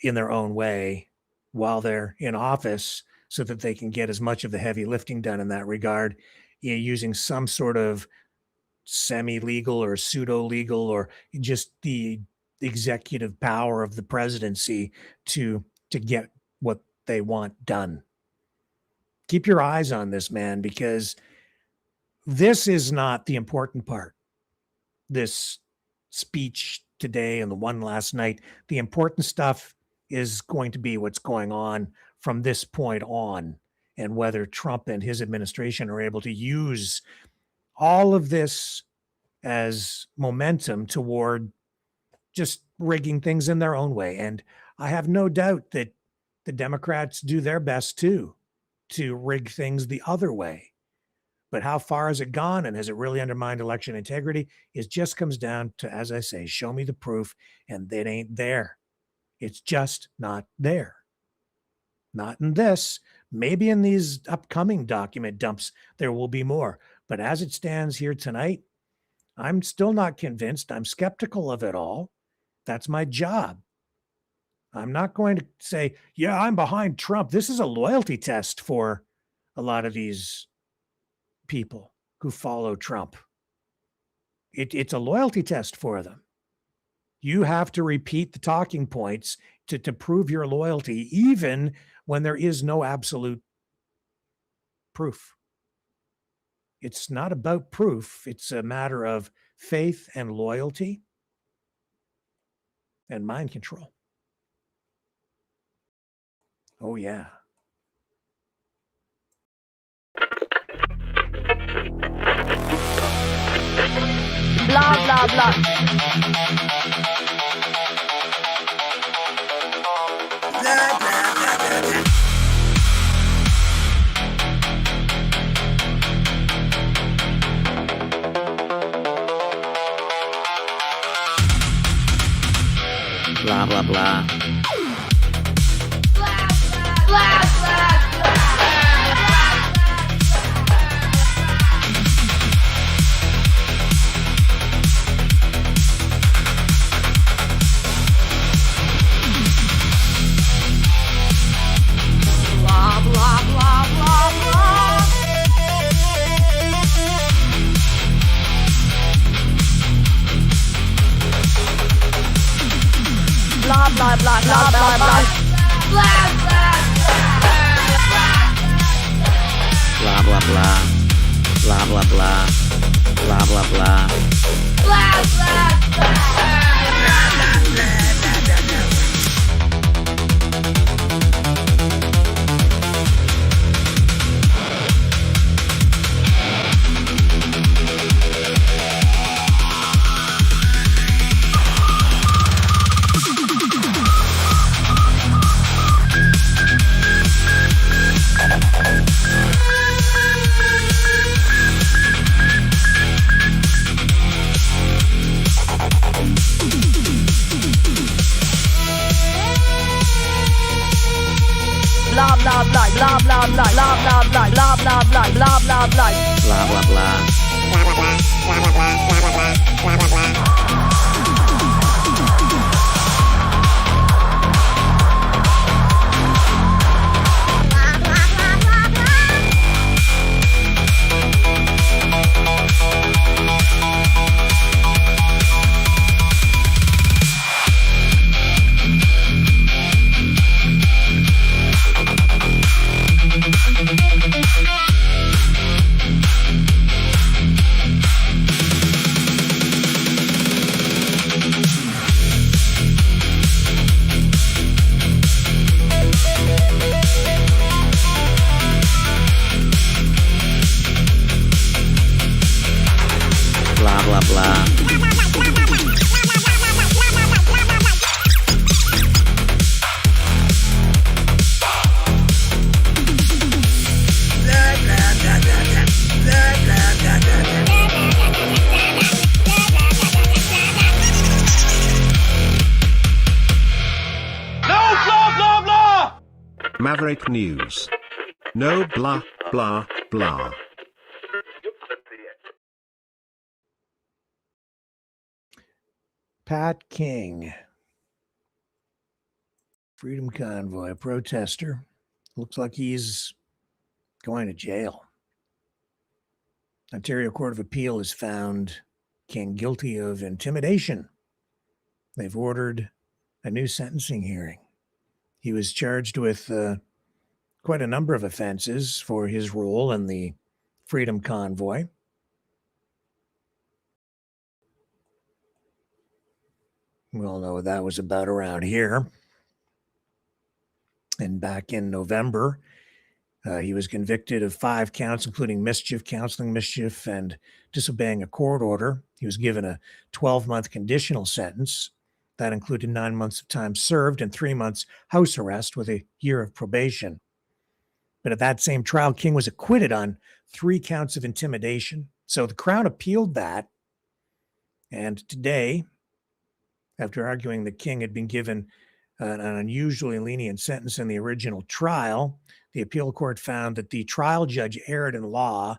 in their own way while they're in office so that they can get as much of the heavy lifting done in that regard, using some sort of semi-legal or pseudo-legal or just the executive power of the presidency to get what they want done. Keep your eyes on this, man, because this is not the important part. This speech today and the one last night, the important stuff is going to be what's going on from this point on, and whether Trump and his administration are able to use all of this as momentum toward just rigging things in their own way. And I have no doubt that the Democrats do their best too, to rig things the other way. But how far has it gone, and has it really undermined election integrity? It just comes down to, as I say, show me the proof, and it ain't there. It's just not there. Not in this. Maybe in these upcoming document dumps, there will be more. But as it stands here tonight, I'm still not convinced. I'm skeptical of it all. That's my job. I'm not going to say, yeah, I'm behind Trump. This is a loyalty test for a lot of these people who follow Trump. It's a loyalty test for them. You have to repeat the talking points to prove your loyalty, even when there is no absolute proof. It's not about proof. It's a matter of faith and loyalty and mind control. Oh, yeah. Blah, blah, blah. Blah, blah, blah. Blah, blah, blah, blah, blah. Blah, blah, blah. Blah, blah, blah. Blah, blah, blah. Blah, blah, blah. Blah blah blah blah blah blah blah blah blah blah blah blah blah blah blah Blah, blah, blah. Blah, blah, blah. Maverick News. No blah, blah, blah. Pat King, Freedom Convoy protester. Looks like he's going to jail. Ontario Court of Appeal has found King guilty of intimidation. They've ordered a new sentencing hearing. He was charged with quite a number of offenses for his role in the Freedom Convoy. We all know what that was about around here. And back in November, he was convicted of 5 counts, including mischief, counseling mischief, and disobeying a court order. He was given a 12-month conditional sentence. That included 9 months of time served and 3 months house arrest with a year of probation. But at that same trial, King was acquitted on 3 counts of intimidation. So the Crown appealed that. And today, after arguing that King had been given an unusually lenient sentence in the original trial, the appeal court found that the trial judge erred in law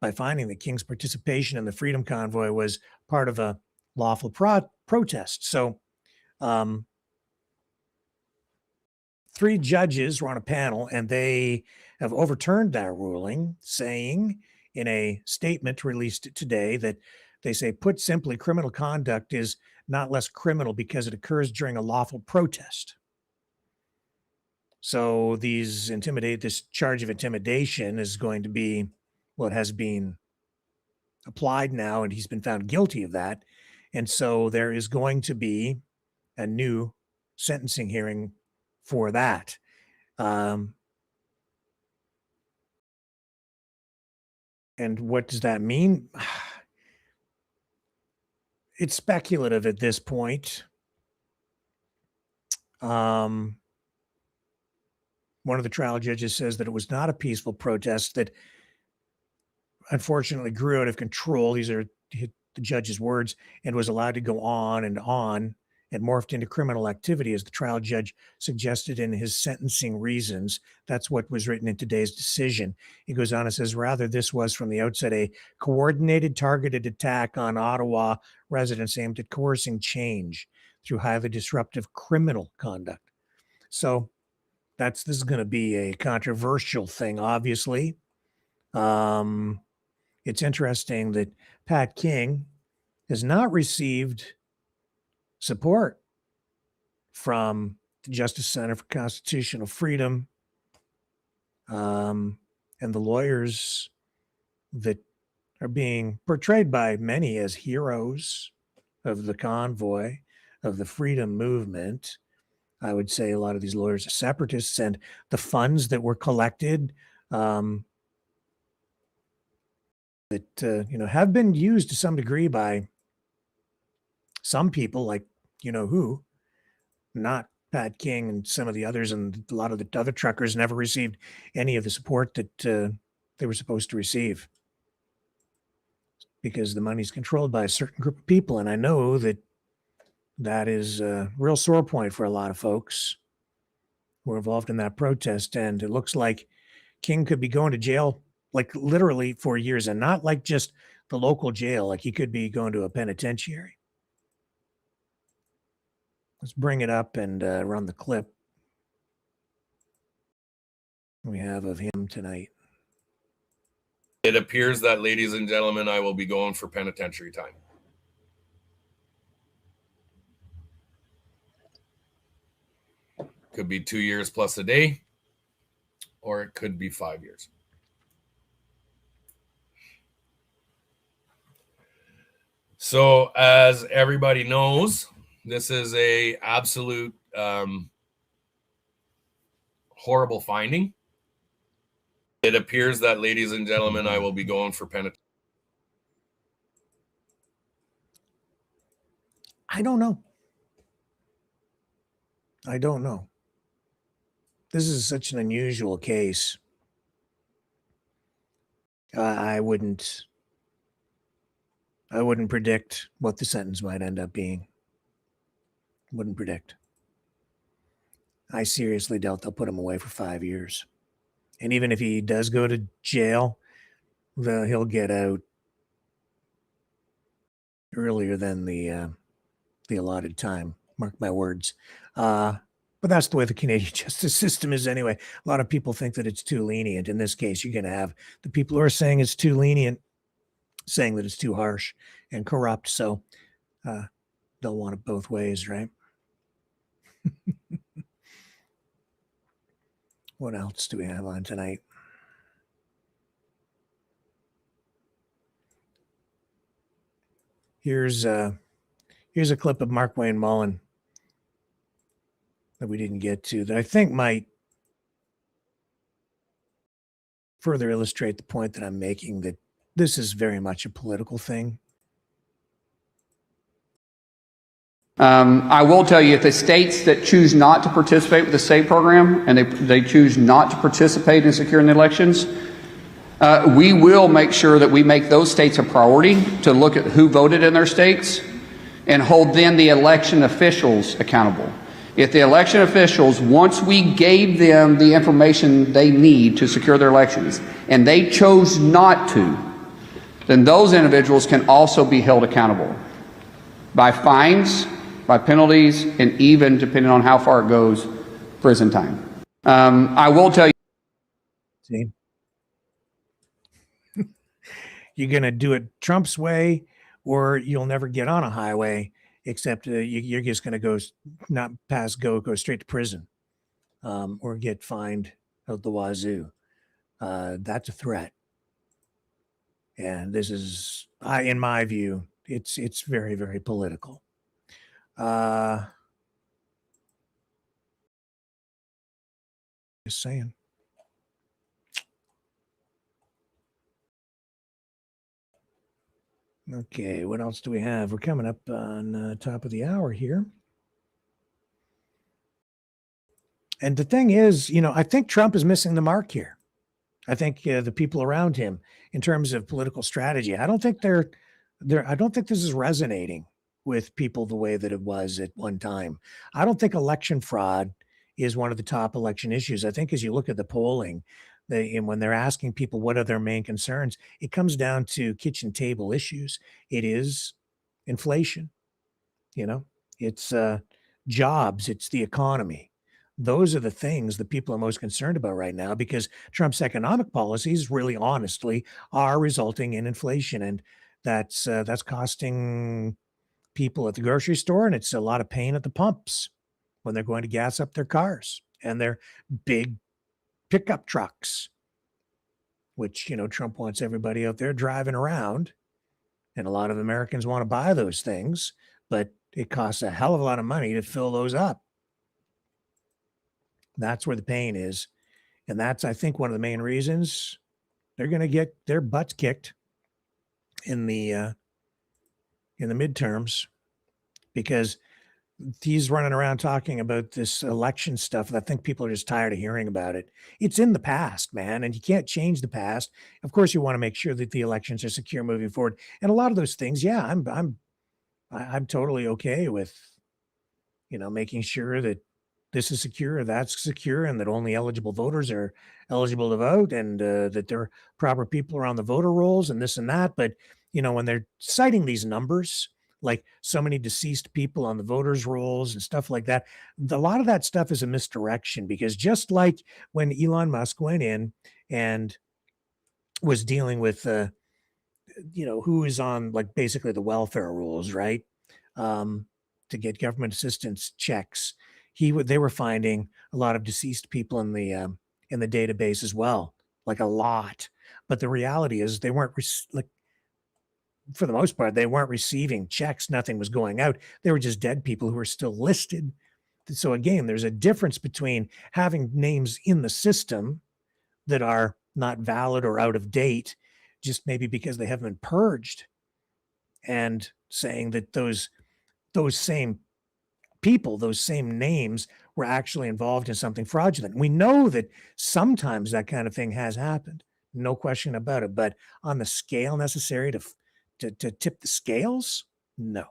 by finding that King's participation in the Freedom Convoy was part of a lawful protest. So 3 judges were on a panel, and they have overturned that ruling, saying in a statement released today that they say, put simply, criminal conduct is not less criminal because it occurs during a lawful protest. So this charge of intimidation is going to be, well, it has been applied now, and he's been found guilty of that. And so there is going to be a new sentencing hearing for that. And what does that mean? It's speculative at this point. One of the trial judges says that it was not a peaceful protest that unfortunately grew out of control. These are the judge's words, and was allowed to go on and morphed into criminal activity, as the trial judge suggested in his sentencing reasons. That's what was written in today's decision. He goes on and says, rather, this was from the outset a coordinated, targeted attack on Ottawa residents aimed at coercing change through highly disruptive criminal conduct. So this is going to be a controversial thing, obviously. It's interesting that Pat King has not received support from the Justice Center for Constitutional Freedom and the lawyers that are being portrayed by many as heroes of the convoy, of the freedom movement. I would say a lot of these lawyers are separatists, and the funds that were collected that have been used to some degree by some people, like who, not Pat King and some of the others, and a lot of the other truckers never received any of the support that they were supposed to receive, because the money's controlled by a certain group of people. And I know that is a real sore point for a lot of folks who are involved in that protest. And it looks like King could be going to jail, like literally for years, and not like just the local jail. Like he could be going to a penitentiary. Let's bring it up and run the clip we have of him tonight. It appears that, ladies and gentlemen, I will be going for penitentiary time. Could be 2 years plus a day, or it could be 5 years. So, as everybody knows, this is a absolute horrible finding. It appears that, ladies and gentlemen, I will be going for penitentiary. I don't know. This is such an unusual case. I wouldn't predict what the sentence might end up being. Wouldn't predict. I seriously doubt they'll put him away for 5 years. And even if he does go to jail, he'll get out earlier than the the allotted time. Mark my words. But that's the way the Canadian justice system is anyway. A lot of people think that it's too lenient. In this case, you're going to have the people who are saying it's too lenient, saying that it's too harsh and corrupt. So they'll want it both ways, right? What else do we have on tonight? Here's a clip of Mark Wayne Mullen that we didn't get to that I think might further illustrate the point that I'm making, that this is very much a political thing. I will tell you, if the states that choose not to participate with the state program and they choose not to participate in securing the elections, we will make sure that we make those states a priority to look at who voted in their states and hold then the election officials accountable. If the election officials, once we gave them the information they need to secure their elections, and they chose not to, then those individuals can also be held accountable by fines, by penalties, and even, depending on how far it goes, prison time. I will tell you. See? You're going to do it Trump's way, or you'll never get on a highway, except you're just going to go, not pass go straight to prison, or get fined out the wazoo. That's a threat. And this is, in my view, it's very, very political. Just saying. Okay, what else do we have? We're coming up on top of the hour here. And the thing is, I think Trump is missing the mark here. I think the people around him, in terms of political strategy, I don't think I don't think this is resonating with people the way that it was at one time. I don't think election fraud is one of the top election issues. I think as you look at the polling, and when they're asking people what are their main concerns, it comes down to kitchen table issues. It is inflation, it's jobs, it's the economy. Those are the things that people are most concerned about right now, because Trump's economic policies really honestly are resulting in inflation. And that's costing people at the grocery store, and it's a lot of pain at the pumps when they're going to gas up their cars and their big pickup trucks, which, Trump wants everybody out there driving around. And a lot of Americans want to buy those things, but it costs a hell of a lot of money to fill those up. That's where the pain is. And that's, I think, one of the main reasons they're going to get their butts kicked in the midterms, because he's running around talking about this election stuff. And I think people are just tired of hearing about it. It's in the past, man, and you can't change the past. Of course, you want to make sure that the elections are secure moving forward. And a lot of those things, yeah, I'm totally okay with, making sure that this is secure, that's secure, and that only eligible voters are eligible to vote, and that there are proper people around the voter rolls and this and that. But, when they're citing these numbers, like so many deceased people on the voters rolls and stuff like that, a lot of that stuff is a misdirection, because just like when Elon Musk went in and was dealing with, who is on like basically the welfare rules, right? To get government assistance checks, they were finding a lot of deceased people in the database as well, like a lot. But the reality is they weren't for the most part, they weren't receiving checks. Nothing was going out. They were just dead people who were still listed. So again, there's a difference between having names in the system that are not valid or out of date, just maybe because they haven't been purged, and saying that those same people, those same names were actually involved in something fraudulent. We know that sometimes that kind of thing has happened, no question about it. But on the scale necessary to tip the scales, no.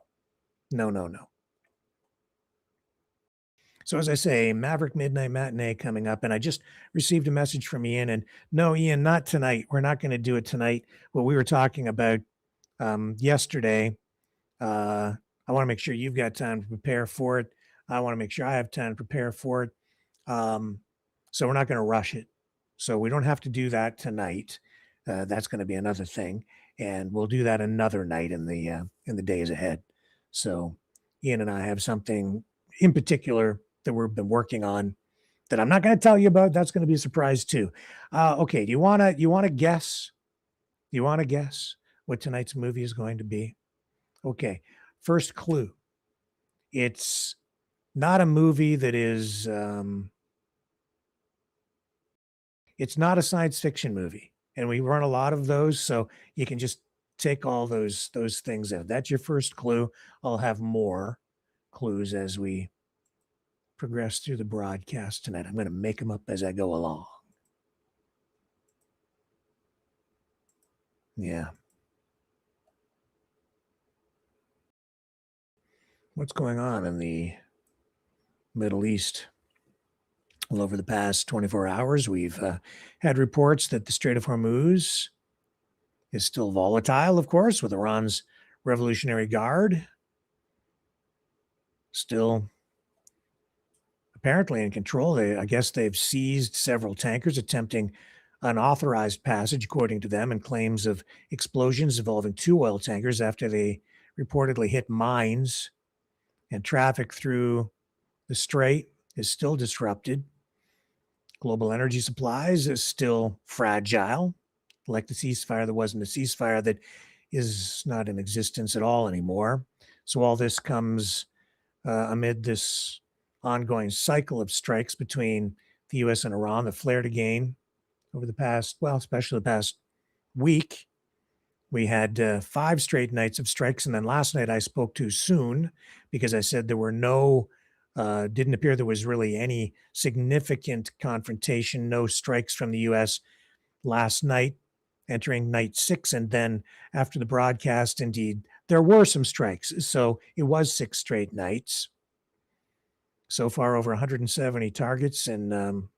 So as I say, Maverick Midnight Matinee coming up, and I just received a message from Ian, and no, Ian, not tonight. We're not going to do it tonight. What we were talking about yesterday I want to make sure you've got time to prepare for it. I want to make sure I have time to prepare for it. So we're not going to rush it. So we don't have to do that tonight. That's going to be another thing, and we'll do that another night in the days ahead. So Ian and I have something in particular that we've been working on that I'm not going to tell you about. That's going to be a surprise too. Okay, do you want to guess? Do you want to guess what tonight's movie is going to be? Okay, first clue. It's not a movie that is. It's not a science fiction movie, and we run a lot of those, so you can just take all those things out. That's your first clue. I'll have more clues as we progress through the broadcast tonight. I'm going to make them up as I go along. Yeah. What's going on in the Middle East? Well, over the past 24 hours, we've had reports that the Strait of Hormuz is still volatile, of course, with Iran's Revolutionary Guard still apparently in control. I guess they've seized several tankers attempting unauthorized passage, according to them, and claims of explosions involving 2 oil tankers after they reportedly hit mines, and traffic through the strait is still disrupted. Global energy supplies is still fragile, like the ceasefire. There wasn't a ceasefire that is not in existence at all anymore. So all this comes amid this ongoing cycle of strikes between the U.S. and Iran that flared again over the past, well, especially the past week. We had 5 straight nights of strikes, and then last night I spoke too soon because I said there were didn't appear there was really any significant confrontation, no strikes from the U.S. last night, entering night 6. And then after the broadcast, indeed, there were some strikes. So it was 6 straight nights. So far, over 170 targets in the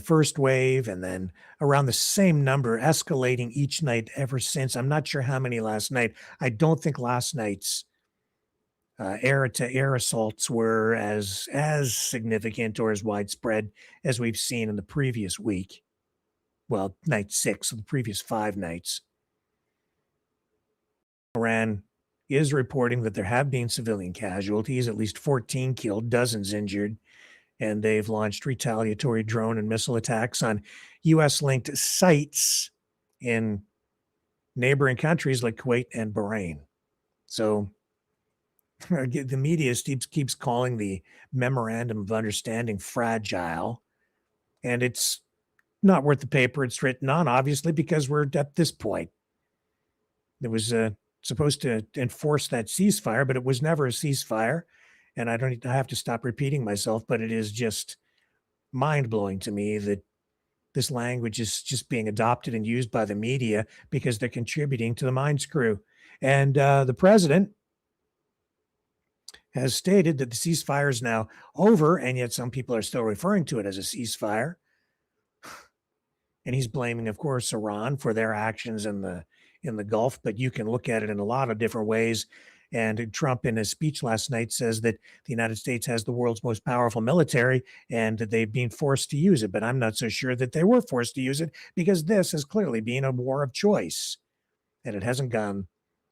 first wave, and then around the same number, escalating each night ever since. I'm not sure how many last night. I don't think last night's air-to-air assaults were as significant or as widespread as we've seen in the previous week. Well, night 6 of the previous 5 nights. Iran is reporting that there have been civilian casualties, at least 14 killed, dozens injured, and they've launched retaliatory drone and missile attacks on U.S.-linked sites in neighboring countries like Kuwait and Bahrain. So the media keeps calling the Memorandum of Understanding fragile, and it's not worth the paper it's written on, obviously, because we're at this point. It was supposed to enforce that ceasefire, but it was never a ceasefire. And I have to stop repeating myself, but it is just mind-blowing to me that this language is just being adopted and used by the media because they're contributing to the mind screw. And the president has stated that the ceasefire is now over, and yet some people are still referring to it as a ceasefire. And he's blaming, of course, Iran for their actions in the Gulf, but you can look at it in a lot of different ways. And Trump, in his speech last night, says that the United States has the world's most powerful military and that they've been forced to use it. But I'm not so sure that they were forced to use it, because this has clearly been a war of choice. And it hasn't gone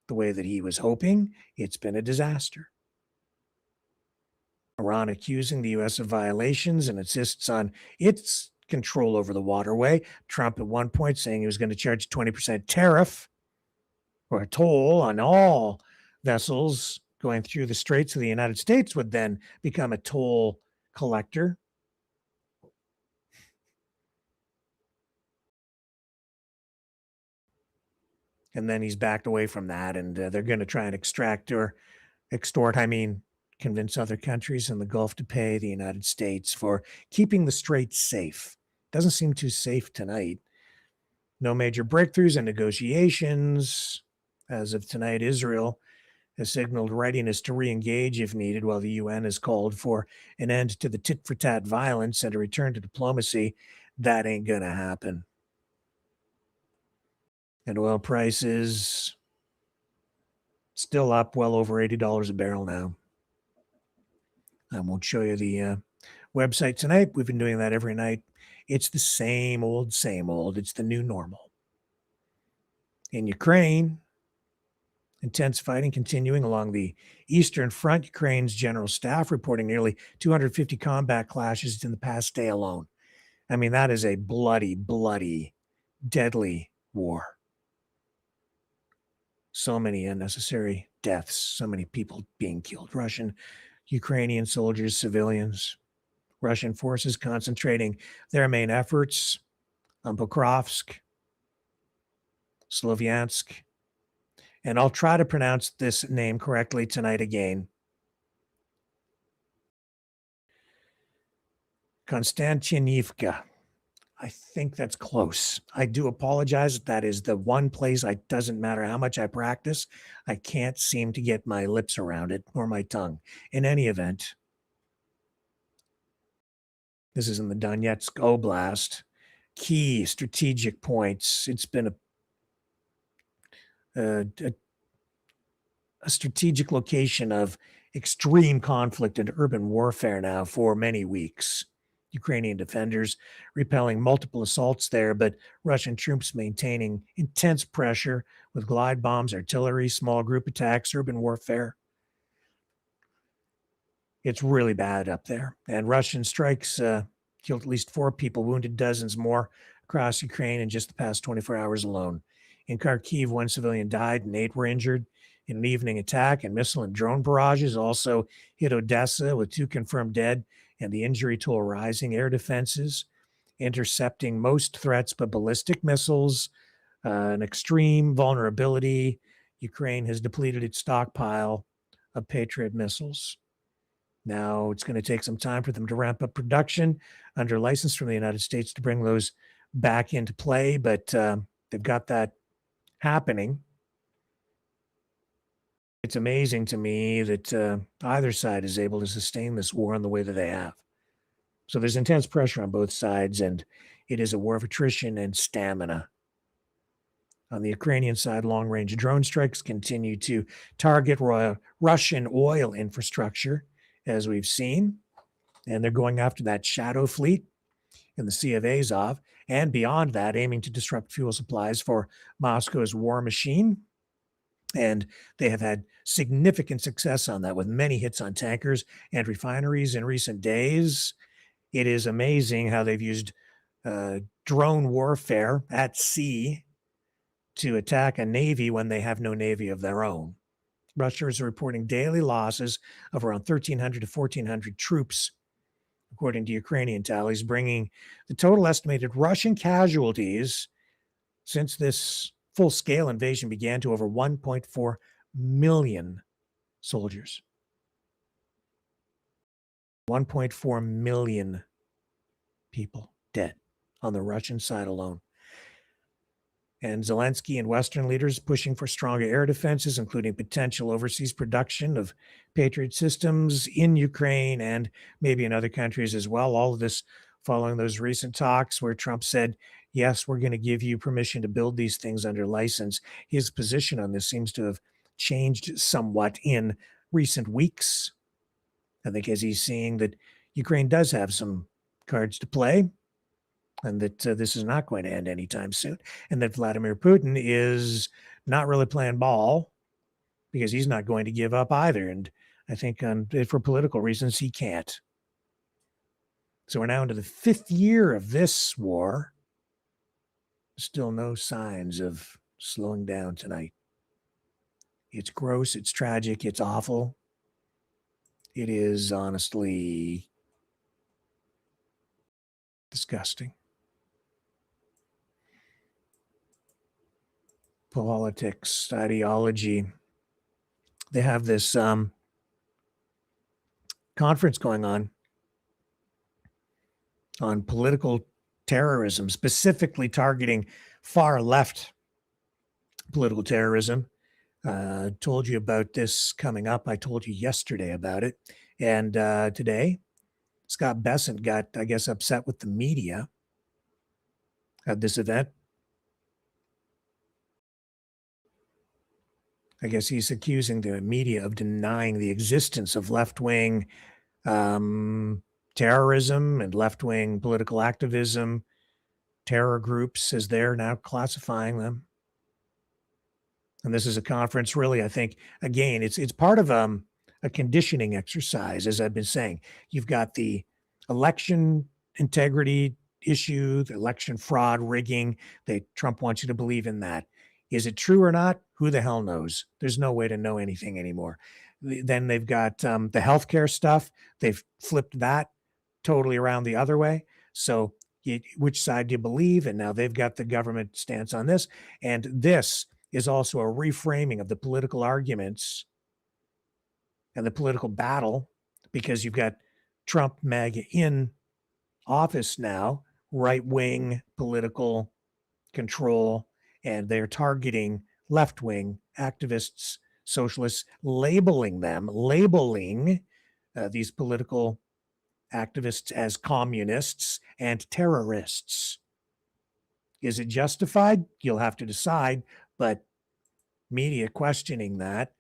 the way that he was hoping. It's been a disaster. Iran accusing the U.S. of violations and insists on its control over the waterway. Trump at one point saying he was going to charge 20% tariff or a toll on all vessels going through the straits of the United States, would then become a toll collector. And then he's backed away from that, and they're going to try and convince other countries in the Gulf to pay the United States for keeping the straits safe. Doesn't seem too safe tonight. No major breakthroughs in negotiations. As of tonight, Israel has signaled readiness to re-engage if needed, while the UN has called for an end to the tit-for-tat violence and a return to diplomacy. That ain't going to happen. And oil prices still up well over $80 a barrel now. I won't show you the website tonight. We've been doing that every night. It's the same old, same old. It's the new normal. In Ukraine, intense fighting continuing along the Eastern Front. Ukraine's general staff reporting nearly 250 combat clashes in the past day alone. I mean, that is a bloody, bloody, deadly war. So many unnecessary deaths, so many people being killed. Russian, Ukrainian soldiers, civilians. Russian forces concentrating their main efforts on Pokrovsk, Slovyansk, and I'll try to pronounce this name correctly tonight again. Konstantinivka. I think that's close. I do apologize. That is the one place it doesn't matter how much I practice. I can't seem to get my lips around it or my tongue. In any event, this is in the Donetsk Oblast. Key strategic points. It's been a strategic location of extreme conflict and urban warfare now for many weeks. Ukrainian defenders repelling multiple assaults there, but Russian troops maintaining intense pressure with glide bombs, artillery, small group attacks, urban warfare. It's really bad up there. And Russian strikes killed at least 4 people, wounded dozens more across Ukraine in just the past 24 hours alone. In Kharkiv, 1 civilian died and 8 were injured in an evening attack, and missile and drone barrages also hit Odessa with 2 confirmed dead, and the injury toll rising. Air defenses intercepting most threats, but ballistic missiles, an extreme vulnerability. Ukraine has depleted its stockpile of Patriot missiles. Now it's going to take some time for them to ramp up production under license from the United States to bring those back into play, but they've got that happening. It's amazing to me that either side is able to sustain this war in the way that they have. So there's intense pressure on both sides, and it is a war of attrition and stamina. On the Ukrainian side, long-range drone strikes continue to target Russian oil infrastructure, as we've seen, and they're going after that shadow fleet in the Sea of Azov, and beyond that, aiming to disrupt fuel supplies for Moscow's war machine. And they have had significant success on that, with many hits on tankers and refineries in recent days. It is amazing how they've used drone warfare at sea to attack a navy when they have no navy of their own. Russia is reporting daily losses of around 1,300 to 1,400 troops, according to Ukrainian tallies, bringing the total estimated Russian casualties since this full-scale invasion began to over 1.4 million soldiers. 1.4 million people dead on the Russian side alone. And Zelensky and Western leaders pushing for stronger air defenses, including potential overseas production of Patriot systems in Ukraine and maybe in other countries as well. All of this following those recent talks where Trump said, yes, we're going to give you permission to build these things under license. His position on this seems to have changed somewhat in recent weeks. I think as he's seeing that Ukraine does have some cards to play, and that this is not going to end anytime soon, and that Vladimir Putin is not really playing ball because he's not going to give up either. And I think for political reasons, he can't. So we're now into the 5th year of this war. Still no signs of slowing down tonight. It's gross, it's tragic, it's awful. It is honestly disgusting. Politics, ideology. They have this conference going on political terrorism, specifically targeting far left political terrorism. Told you about this coming up. I told you yesterday about it. And today, Scott Bessent got, I guess, upset with the media at this event. I guess he's accusing the media of denying the existence of left-wing terrorism and left-wing political activism, terror groups, as they're now classifying them. And this is a conference, really, I think, again, it's part of a conditioning exercise, as I've been saying. You've got the election integrity issue, the election fraud, rigging. Trump wants you to believe in that. Is it true or not? Who the hell knows? There's no way to know anything anymore. Then they've got the healthcare stuff. They've flipped that totally around the other way. So which side do you believe? And now they've got the government stance on this. And this is also a reframing of the political arguments and the political battle, because you've got Trump MAGA in office now, right-wing political control, and they're targeting left-wing activists, socialists, labeling these political activists as communists and terrorists. Is it justified? You'll have to decide, but media questioning that.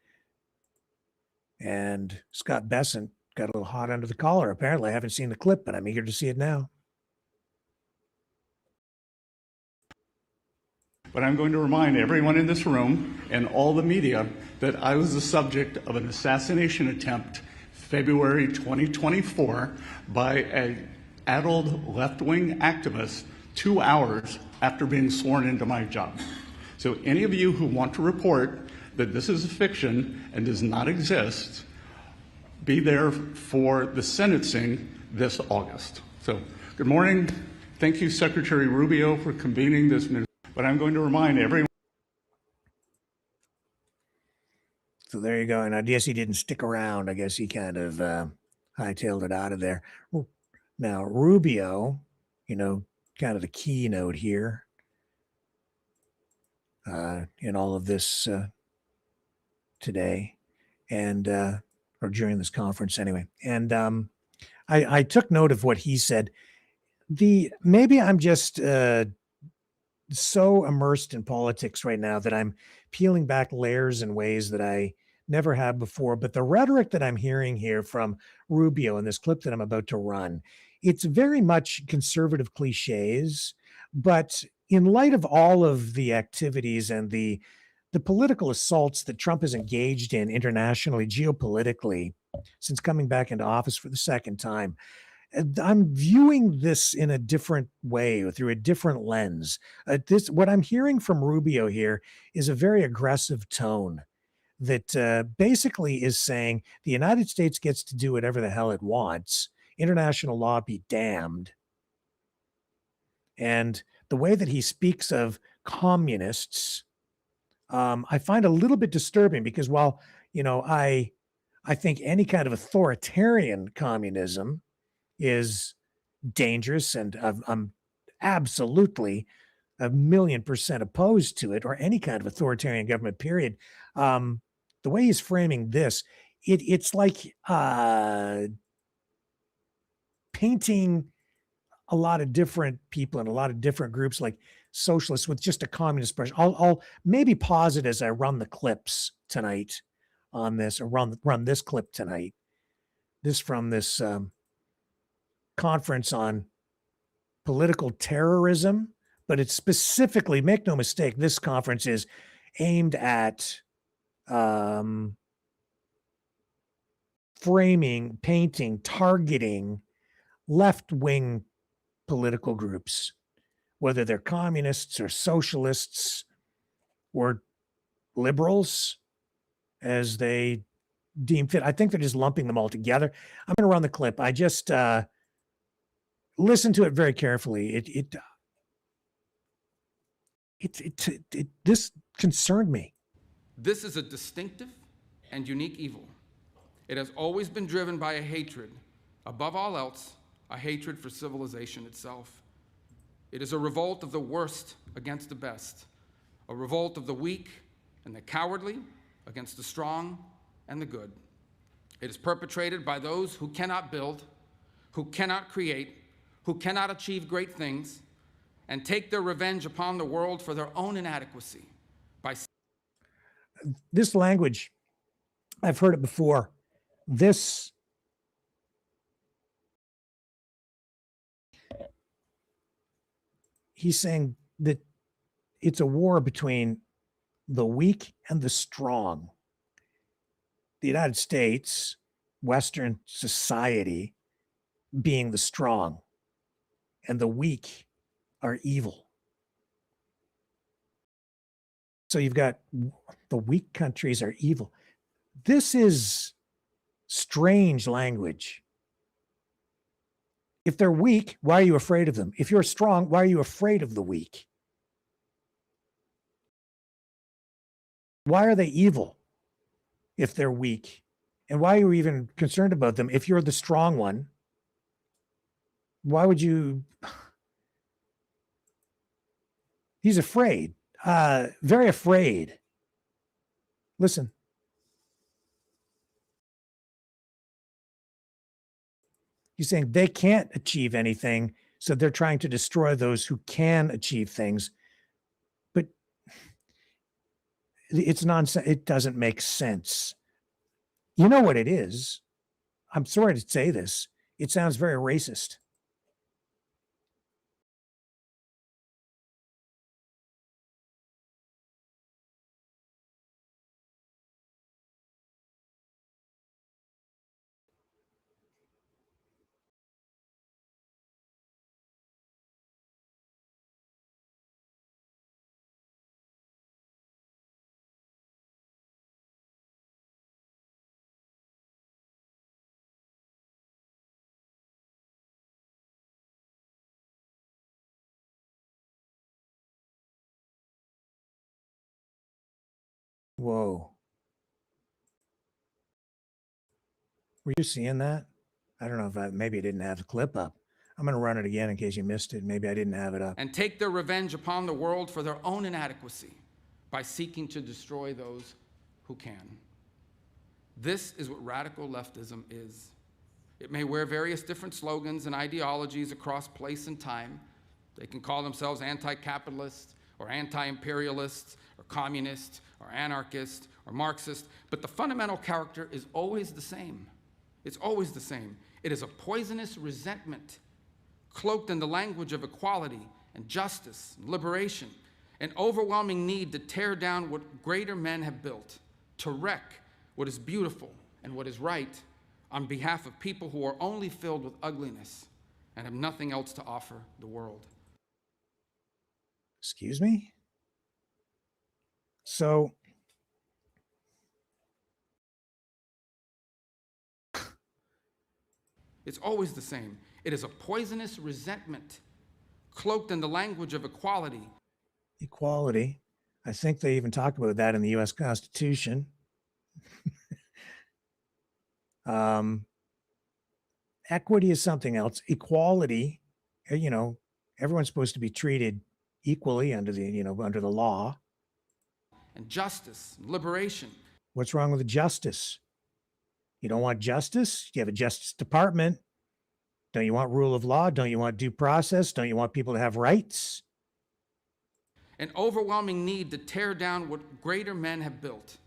And Scott Bessent got a little hot under the collar. Apparently, I haven't seen the clip, but I'm eager to see it now. But I'm going to remind everyone in this room and all the media that I was the subject of an assassination attempt February 2024 by an addled left-wing activist 2 hours after being sworn into my job. So any of you who want to report that this is a fiction and does not exist, be there for the sentencing this August. So good morning. Thank you, Secretary Rubio, for convening this meeting. But I'm going to remind everyone. So there you go. And I guess he didn't stick around. I guess he kind of hightailed it out of there. Now, Rubio, kind of the keynote here in all of this today, and or during this conference anyway. And I took note of what he said. Maybe I'm just so immersed in politics right now that I'm peeling back layers in ways that I never have before. But the rhetoric that I'm hearing here from Rubio in this clip that I'm about to run, it's very much conservative cliches. But in light of all of the activities and the political assaults that Trump has engaged in internationally, geopolitically, since coming back into office for the second time, I'm viewing this in a different way, through a different lens. What I'm hearing from Rubio here is a very aggressive tone that basically is saying the United States gets to do whatever the hell it wants. International law be damned. And the way that he speaks of communists, I find a little bit disturbing, because while, I think any kind of authoritarian communism is dangerous, and I'm absolutely 1,000,000% opposed to it, or any kind of authoritarian government, period. The way he's framing this, it's like painting a lot of different people and a lot of different groups like socialists with just a communist brush. I'll maybe pause it as I run the clips tonight on this, or run this clip tonight. This from this conference on political terrorism, but it's specifically, make no mistake, this conference is aimed at framing, painting, targeting left-wing political groups, whether they're communists or socialists or liberals, as they deem fit. I think they're just lumping them all together. I'm going to run the clip. I just listen to it very carefully. This concerned me. This is a distinctive and unique evil. It has always been driven by a hatred, above all else, a hatred for civilization itself. It is a revolt of the worst against the best, a revolt of the weak and the cowardly against the strong and the good. It is perpetrated by those who cannot build, who cannot create, who cannot achieve great things, and take their revenge upon the world for their own inadequacy. this language, I've heard it before. This he's saying that it's a war between the weak and the strong. The United States, Western society, being the strong, and the weak are evil. So you've got the weak countries are evil. This is strange language. If they're weak, why are you afraid of them? If you're strong, why are you afraid of the weak? Why are they evil if they're weak? And why are you even concerned about them? If you're the strong one, why would you? He's afraid, very afraid. Listen. He's saying they can't achieve anything, so they're trying to destroy those who can achieve things. But it's nonsense. It doesn't make sense. You know what it is? I'm sorry to say this. It sounds very racist. Whoa. Were you seeing that? I don't know if maybe I didn't have the clip up. I'm going to run it again in case you missed it. Maybe I didn't have it up. And take their revenge upon the world for their own inadequacy by seeking to destroy those who can. This is what radical leftism is. It may wear various different slogans and ideologies across place and time. They can call themselves anti-capitalist or anti-imperialist or communist or anarchist or Marxist, but the fundamental character is always the same. It's always the same. It is a poisonous resentment cloaked in the language of equality and justice and liberation, an overwhelming need to tear down what greater men have built, to wreck what is beautiful and what is right on behalf of people who are only filled with ugliness and have nothing else to offer the world. Excuse me? So it's always the same. It is a poisonous resentment cloaked in the language of equality. Equality. I think they even talk about that in the U.S. Constitution. Equity is something else. Equality, you know, everyone's supposed to be treated equally under the, under the law. And justice, liberation. What's wrong with the justice? You don't want justice? You have a Justice Department. Don't you want rule of law? Don't you want due process? Don't you want people to have rights? An overwhelming need to tear down what greater men have built.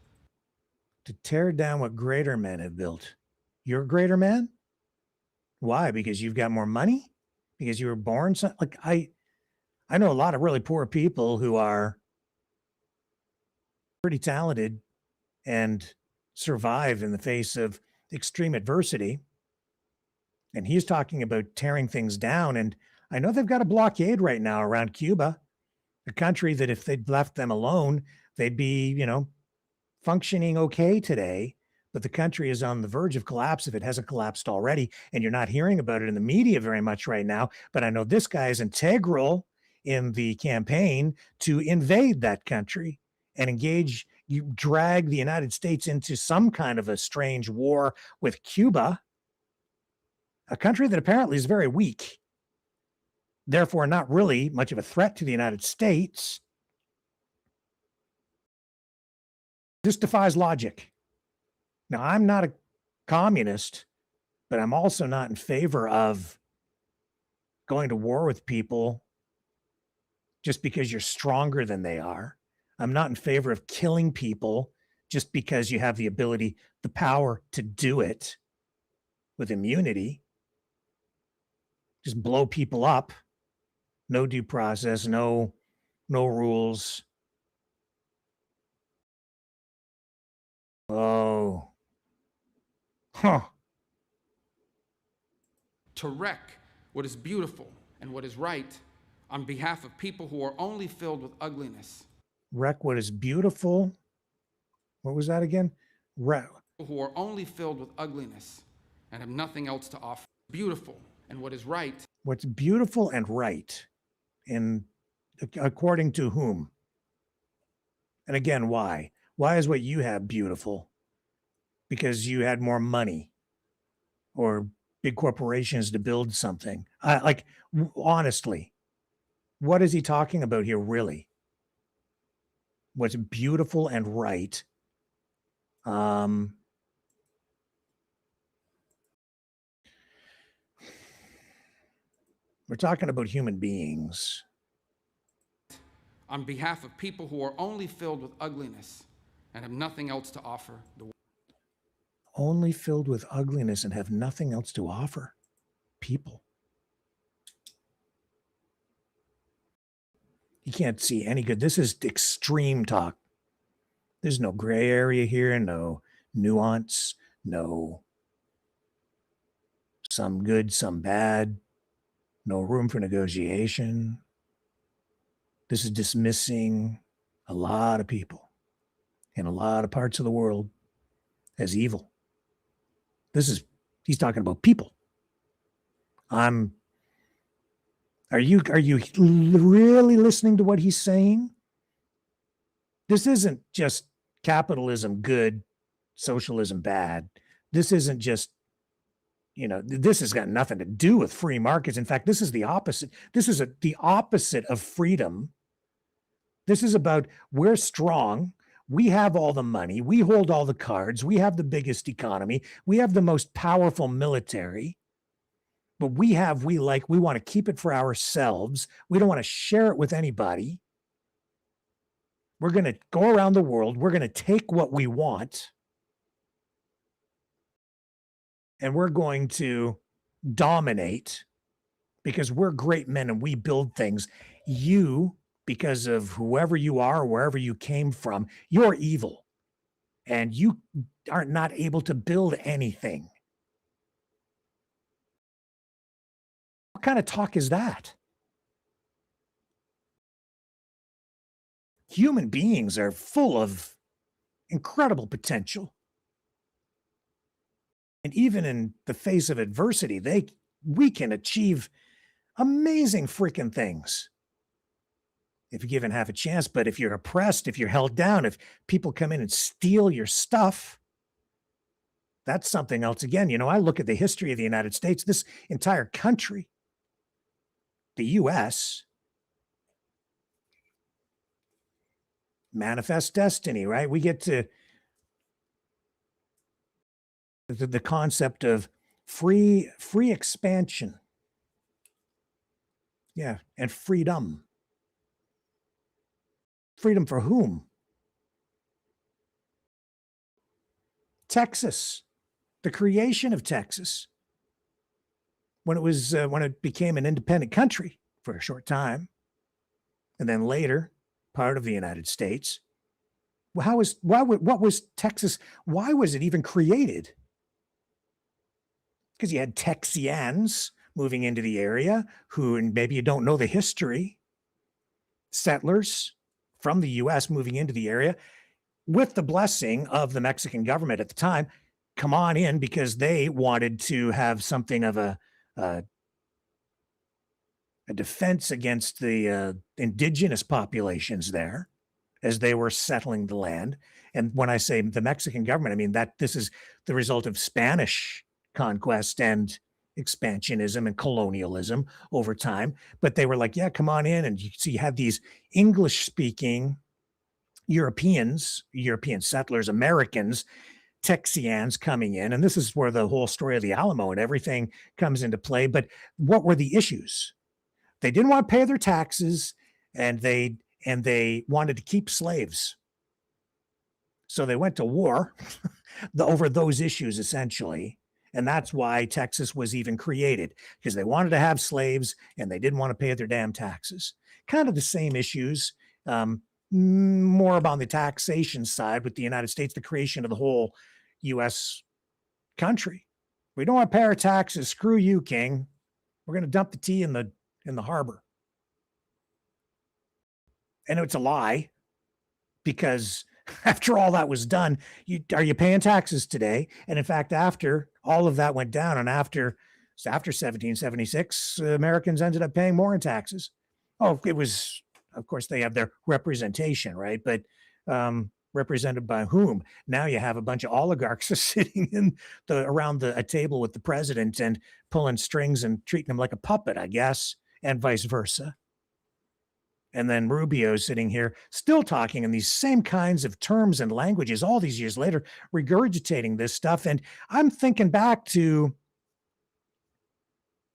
To tear down what greater men have built. You're a greater man? Why? Because you've got more money? Because you were born? Like I know a lot of really poor people who are pretty talented and survive in the face of extreme adversity. And he's talking about tearing things down. And I know they've got a blockade right now around Cuba, a country that if they'd left them alone, they'd be, functioning okay today. But the country is on the verge of collapse if it hasn't collapsed already. And you're not hearing about it in the media very much right now. But I know this guy is integral in the campaign to invade that country and engage, you drag the United States into some kind of a strange war with Cuba, a country that apparently is very weak, therefore not really much of a threat to the United States. This defies logic. Now, I'm not a communist, but I'm also not in favor of going to war with people just because you're stronger than they are. I'm not in favor of killing people just because you have the ability, the power to do it with immunity. Just blow people up. No due process, no rules. Oh. Huh. To wreck what is beautiful and what is right on behalf of people who are only filled with ugliness. Wreck what is beautiful. What was that again? Wreck. Who are only filled with ugliness and have nothing else to offer. Beautiful and what is right. What's beautiful and right. And according to whom? And again, why? Why is what you have beautiful? Because you had more money or big corporations to build something. Honestly, what is he talking about here, really? What's beautiful and right? We're talking about human beings. On behalf of people who are only filled with ugliness and have nothing else to offer the world. Only filled with ugliness and have nothing else to offer people. You can't see any good. This is extreme talk. There's no gray area here, no nuance, no some good, some bad, no room for negotiation. This is dismissing a lot of people in a lot of parts of the world as evil. He's talking about people. Are you really listening to what he's saying? This isn't just capitalism good, socialism bad. This isn't just, this has got nothing to do with free markets. In fact, this is the opposite. This is the opposite of freedom. This is about we're strong. We have all the money. We hold all the cards. We have the biggest economy. We have the most powerful military. But we want to keep it for ourselves. We don't want to share it with anybody. We're going to go around the world. We're going to take what we want. And we're going to dominate because we're great men and we build things. You, because of whoever you are, or wherever you came from, you're evil. And you are not able to build anything. What kind of talk is that? Human beings are full of incredible potential. And even in the face of adversity, we can achieve amazing freaking things if you're given half a chance. But if you're oppressed, if you're held down, if people come in and steal your stuff, that's something else again. I look at the history of the United States, this entire country, the U.S., manifest destiny, right? We get to the concept of free expansion. Yeah, and freedom. Freedom for whom? Texas, the creation of Texas, when it became an independent country for a short time, and then later part of the United States. What was Texas? Why was it even created? Because you had Texians moving into the area who, and maybe you don't know the history, settlers from the U.S. moving into the area with the blessing of the Mexican government at the time, come on in because they wanted to have something of a defense against the indigenous populations there as they were settling the land. And when I say the Mexican government, I mean that this is the result of Spanish conquest and expansionism and colonialism over time. But they were like, yeah, come on in. And you had these English-speaking European settlers, Americans, Texians coming in. And this is where the whole story of the Alamo and everything comes into play. But what were the issues? They didn't want to pay their taxes, and they wanted to keep slaves. So they went to war over those issues, essentially. And that's why Texas was even created, because they wanted to have slaves and they didn't want to pay their damn taxes. Kind of the same issues, more about the taxation side with the United States, the creation of the whole U.S. country. We don't want to pay our taxes. Screw you, King. We're going to dump the tea in the harbor. And it's a lie, because after all that was done, are you paying taxes today? And in fact, after all of that went down, and after 1776, Americans ended up paying more in taxes. Oh, it was, of course, they have their representation, right? But represented by whom? Now you have a bunch of oligarchs sitting around a table with the president and pulling strings and treating him like a puppet, I guess, and vice versa. And then Rubio sitting here still talking in these same kinds of terms and languages all these years later, regurgitating this stuff. And I'm thinking back to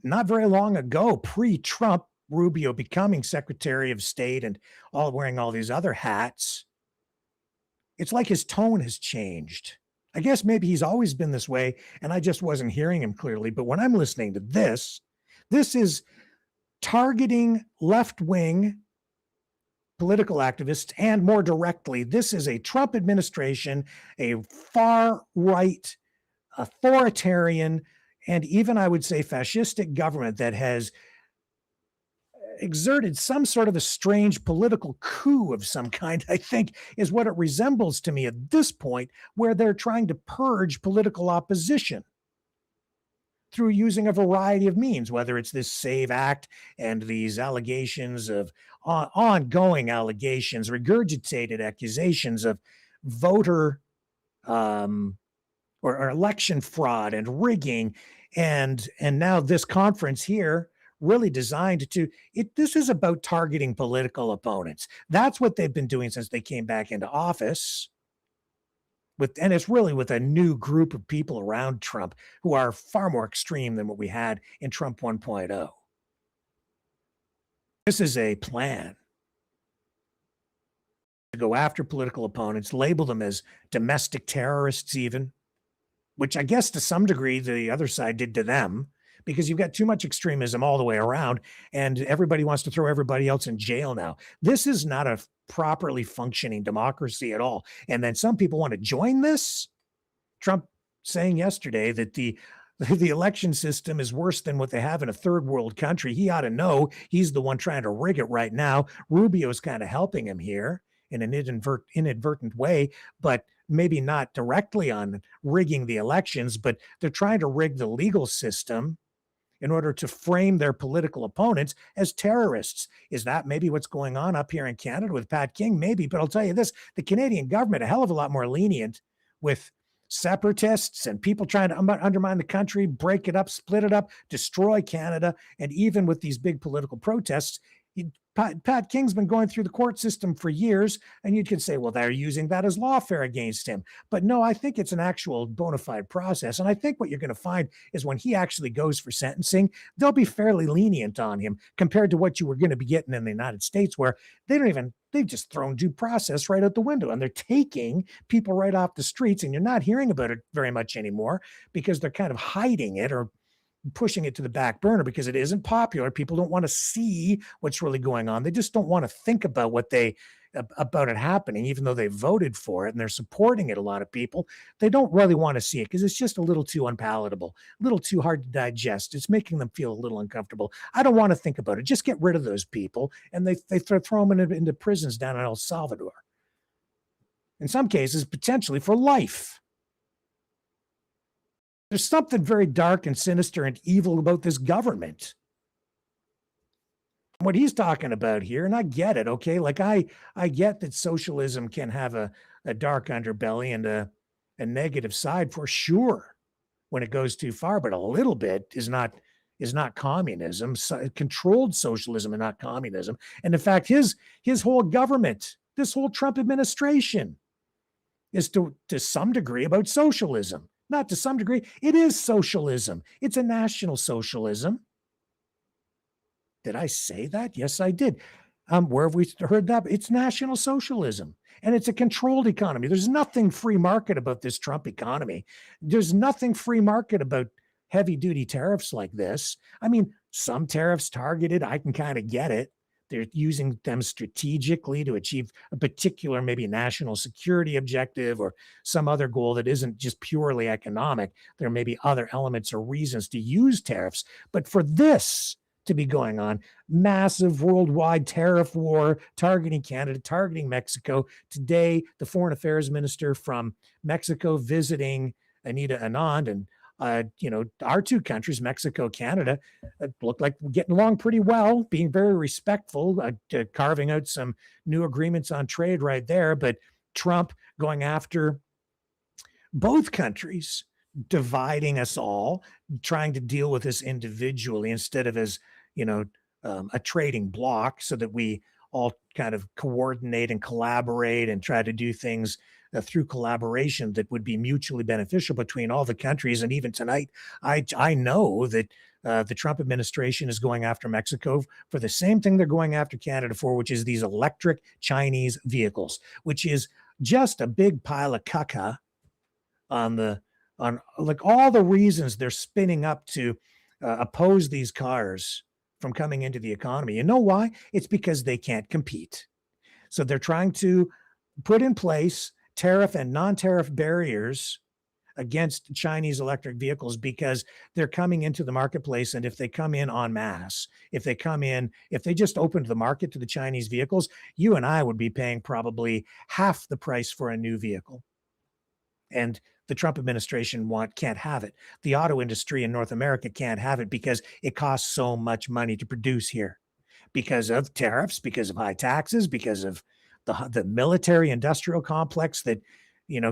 not very long ago, pre-Trump, Rubio becoming Secretary of State and wearing all these other hats. It's like his tone has changed. I guess maybe he's always been this way and I just wasn't hearing him clearly. But when I'm listening to this is targeting left-wing political activists, and more directly, this is a Trump administration, a far-right, authoritarian, and even I would say fascistic government that has exerted some sort of a strange political coup of some kind, I think, is what it resembles to me at this point, where they're trying to purge political opposition through using a variety of means, whether it's this SAVE Act and these allegations of ongoing allegations, regurgitated accusations of voter or election fraud and rigging. And now this conference here really designed to, this is about targeting political opponents. That's what they've been doing since they came back into office. And it's really with a new group of people around Trump who are far more extreme than what we had in Trump 1.0. This is a plan to go after political opponents, label them as domestic terrorists even, which I guess to some degree the other side did to them, because you've got too much extremism all the way around and everybody wants to throw everybody else in jail now. This is not a properly functioning democracy at all. And then some people want to join this. Trump saying yesterday that the election system is worse than what they have in a third world country. He ought to know. He's the one trying to rig it right now. Rubio's kind of helping him here in an inadvertent way, but maybe not directly on rigging the elections, but they're trying to rig the legal system in order to frame their political opponents as terrorists. Is that maybe what's going on up here in Canada with Pat King? Maybe, but I'll tell you this, the Canadian government, a hell of a lot more lenient with separatists and people trying to undermine the country, break it up, split it up, destroy Canada, and even with these big political protests. Pat King's been going through the court system for years, and you could say, well, they're using that as lawfare against him. But no, I think it's an actual bona fide process. And I think what you're going to find is when he actually goes for sentencing, they'll be fairly lenient on him compared to what you were going to be getting in the United States, where they've just thrown due process right out the window, and they're taking people right off the streets, and you're not hearing about it very much anymore because they're kind of hiding it or pushing it to the back burner because it isn't popular. People don't want to see what's really going on. They just don't want to think about about it happening, even though they voted for it and they're supporting it. A lot of people, they don't really want to see it because it's just a little too unpalatable, a little too hard to digest. It's making them feel a little uncomfortable. I don't want to think about it. Just get rid of those people. And they throw them into prisons down in El Salvador. In some cases, potentially for life. There's something very dark and sinister and evil about this government. What he's talking about here, and I get it, okay? Like I get that socialism can have a dark underbelly and a negative side for sure when it goes too far, but a little bit is not communism. Controlled socialism and not communism. And in fact, his whole government, this whole Trump administration is to some degree about socialism. Not to some degree. It is socialism. It's a national socialism. Did I say that? Yes, I did. Where have we heard that? It's National Socialism, and it's a controlled economy. There's nothing free market about this Trump economy. There's nothing free market about heavy duty tariffs like this. I mean, some tariffs targeted, I can kind of get it. They're using them strategically to achieve a particular, maybe national security objective or some other goal that isn't just purely economic. There may be other elements or reasons to use tariffs. But for this to be going on, massive worldwide tariff war targeting Canada, targeting Mexico. Today, the foreign affairs minister from Mexico visiting Anita Anand, and our two countries, Mexico, Canada, look like we're getting along pretty well, being very respectful, carving out some new agreements on trade right there. But Trump going after both countries, dividing us all, trying to deal with this individually instead of as, a trading bloc, so that we all kind of coordinate and collaborate and try to do things through collaboration that would be mutually beneficial between all the countries. And even tonight, I know that the Trump administration is going after Mexico for the same thing they're going after Canada for, which is these electric Chinese vehicles, which is just a big pile of caca on like all the reasons they're spinning up to oppose these cars from coming into the economy. You know why? It's because they can't compete. So they're trying to put in place tariff and non-tariff barriers against Chinese electric vehicles because they're coming into the marketplace. And if they come in en masse, if they just opened the market to the Chinese vehicles, you and I would be paying probably half the price for a new vehicle. And the Trump administration can't have it. The auto industry in North America can't have it because it costs so much money to produce here because of tariffs, because of high taxes, because of the military industrial complex that,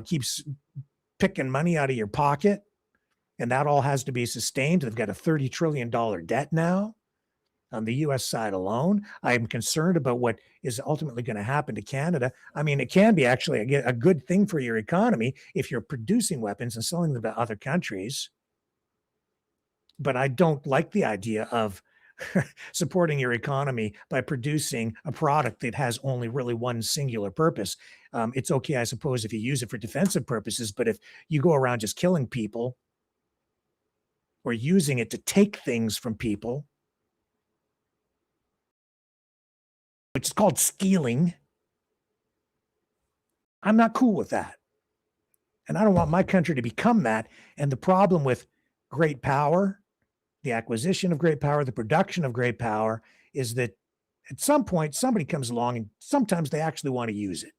keeps picking money out of your pocket. And that all has to be sustained. They've got a $30 trillion debt now on the US side alone. I'm concerned about what is ultimately going to happen to Canada. I mean, it can be actually a good thing for your economy if you're producing weapons and selling them to other countries. But I don't like the idea of supporting your economy by producing a product that has only really one singular purpose. It's okay, I suppose, if you use it for defensive purposes, but if you go around just killing people or using it to take things from people, which is called stealing, I'm not cool with that. And I don't want my country to become that. And the problem with great power, the acquisition of great power, the production of great power, is that at some point somebody comes along and sometimes they actually want to use it.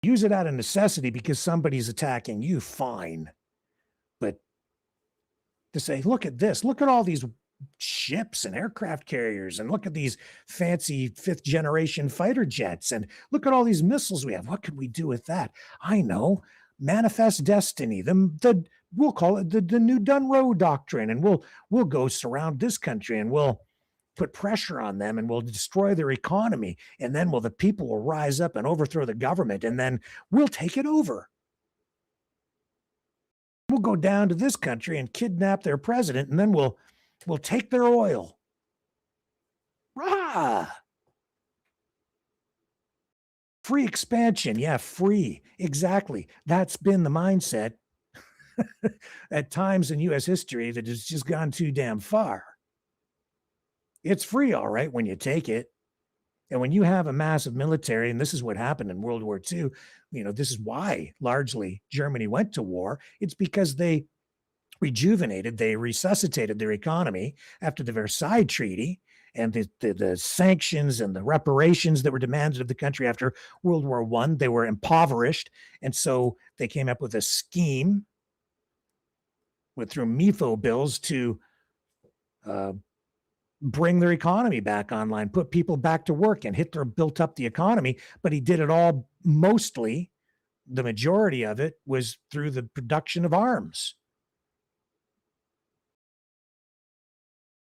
Use it out of necessity because somebody's attacking you, fine. But to say, look at this, look at all these ships and aircraft carriers, and look at these fancy 5th generation fighter jets, and look at all these missiles we have. What could we do with that? I know, manifest destiny. We'll call it the new Dunroe Doctrine, and we'll go surround this country and we'll put pressure on them and we'll destroy their economy, and then the people will rise up and overthrow the government, and then we'll take it over. We'll go down to this country and kidnap their president, and then we'll take their oil. Rah! Free expansion. Yeah, free. Exactly. That's been the mindset at times in U.S. history that has just gone too damn far. It's free, all right, when you take it. And when you have a massive military, and this is what happened in World War II, this is why largely Germany went to war. It's because they rejuvenated, they resuscitated their economy after the Versailles Treaty and the sanctions and the reparations that were demanded of the country after World War I. They were impoverished, and so they came up with a scheme through MIFO bills to bring their economy back online, put people back to work, and Hitler built up the economy, but he did it all mostly, the majority of it was through the production of arms.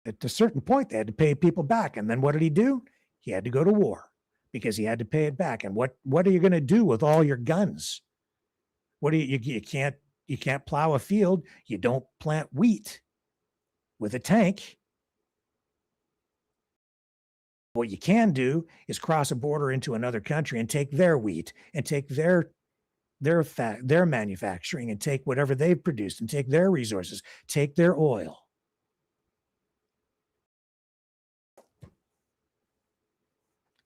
At a certain point, they had to pay people back. And then what did he do? He had to go to war because he had to pay it back. And what are you going to do with all your guns? You can't plow a field. You don't plant wheat with a tank. What you can do is cross a border into another country and take their wheat and take their manufacturing and take whatever they've produced and take their resources, take their oil.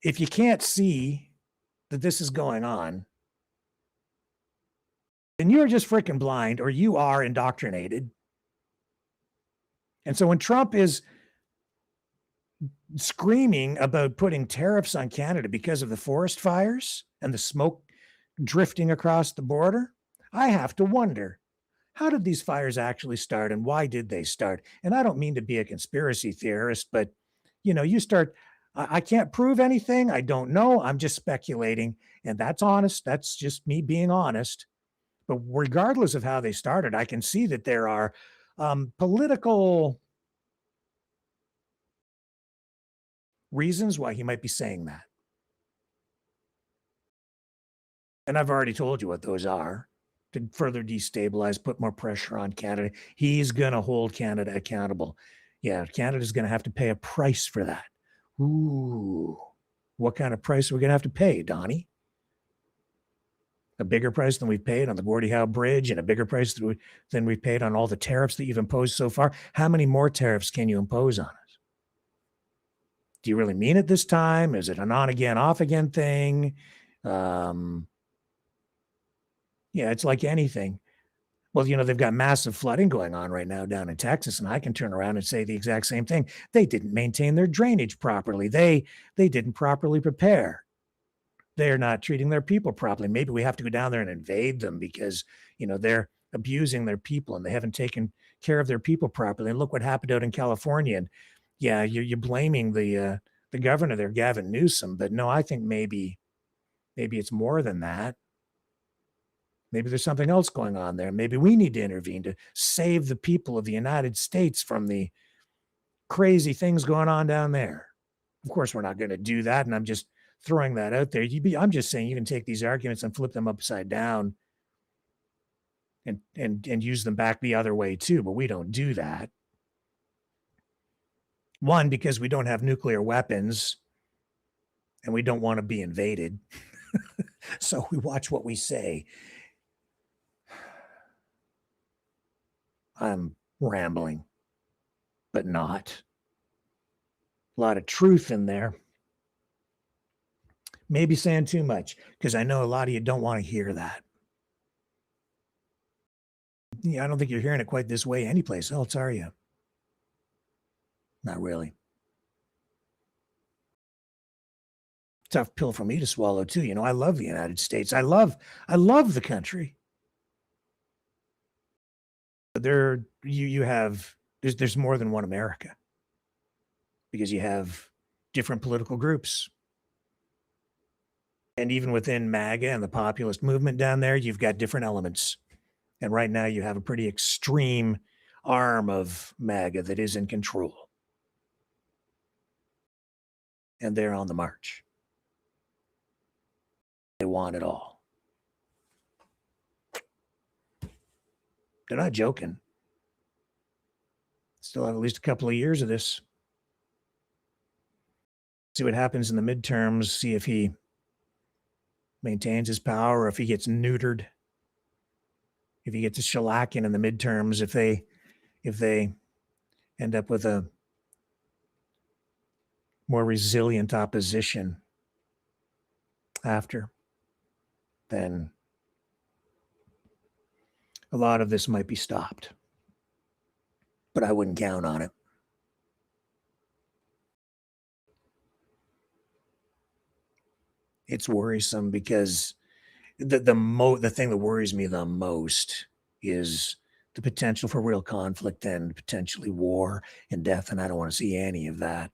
If you can't see that this is going on, then you're just freaking blind or you are indoctrinated. And so when Trump is screaming about putting tariffs on Canada because of the forest fires and the smoke drifting across the border, I have to wonder, how did these fires actually start and why did they start? And I don't mean to be a conspiracy theorist, but you start, I can't prove anything. I don't know. I'm just speculating. And that's honest. That's just me being honest. But regardless of how they started, I can see that there are political reasons why he might be saying that. And I've already told you what those are. To further destabilize, put more pressure on Canada. He's going to hold Canada accountable. Yeah, Canada's going to have to pay a price for that. Ooh, what kind of price are we going to have to pay, Donnie? A bigger price than we've paid on the Gordie Howe Bridge and a bigger price than we've paid on all the tariffs that you've imposed so far? How many more tariffs can you impose on us? Do you really mean it this time? Is it an on-again, off-again thing? Yeah, it's like anything. Well, they've got massive flooding going on right now down in Texas, and I can turn around and say the exact same thing. They didn't maintain their drainage properly. They didn't properly prepare. They're not treating their people properly. Maybe we have to go down there and invade them because, they're abusing their people and they haven't taken care of their people properly. And look what happened out in California. And yeah, you're blaming the governor there, Gavin Newsom. But no, I think maybe it's more than that. Maybe there's something else going on there. Maybe we need to intervene to save the people of the United States from the crazy things going on down there. Of course, we're not going to do that. And I'm just throwing that out there. I'm just saying you can take these arguments and flip them upside down and use them back the other way too. But we don't do that. One, because we don't have nuclear weapons and we don't want to be invaded. So we watch what we say. I'm rambling, but not. A lot of truth in there. Maybe saying too much, because I know a lot of you don't want to hear that. Yeah, I don't think you're hearing it quite this way anyplace else, are you? Not really. Tough pill for me to swallow too. I love the United States. I love the country. But there's more than one America, because you have different political groups. And even within MAGA and the populist movement down there, you've got different elements. And right now you have a pretty extreme arm of MAGA that is in control. And they're on the march. They want it all. They're not joking. Still have at least a couple of years of this. See what happens in the midterms. See if he maintains his power or if he gets neutered. If he gets a shellacking in the midterms, if they end up with a more resilient opposition after, then a lot of this might be stopped. But I wouldn't count on it. It's worrisome because the thing that worries me the most is the potential for real conflict and potentially war and death, and I don't want to see any of that.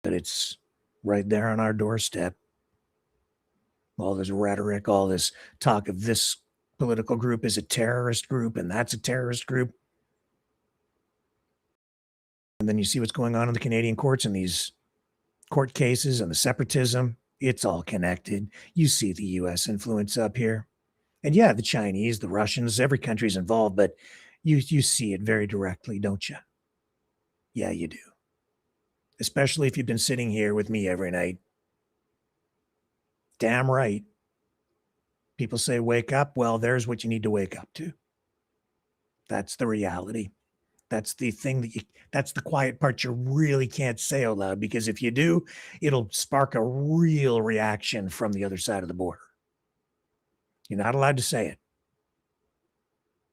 But it's right there on our doorstep. All this rhetoric, all this talk of this political group is a terrorist group and that's a terrorist group. And then you see what's going on in the Canadian courts and these court cases and the separatism. It's all connected. You see the U.S. influence up here. And yeah, the Chinese, the Russians, every country's involved, but you see it very directly, don't you? Yeah, you do. especially if you've been sitting here with me every night. Damn right. People say, wake up. Well, there's what you need to wake up to. That's the reality. That's the thing that's the quiet part you really can't say out loud, because if you do, it'll spark a real reaction from the other side of the border. You're not allowed to say it.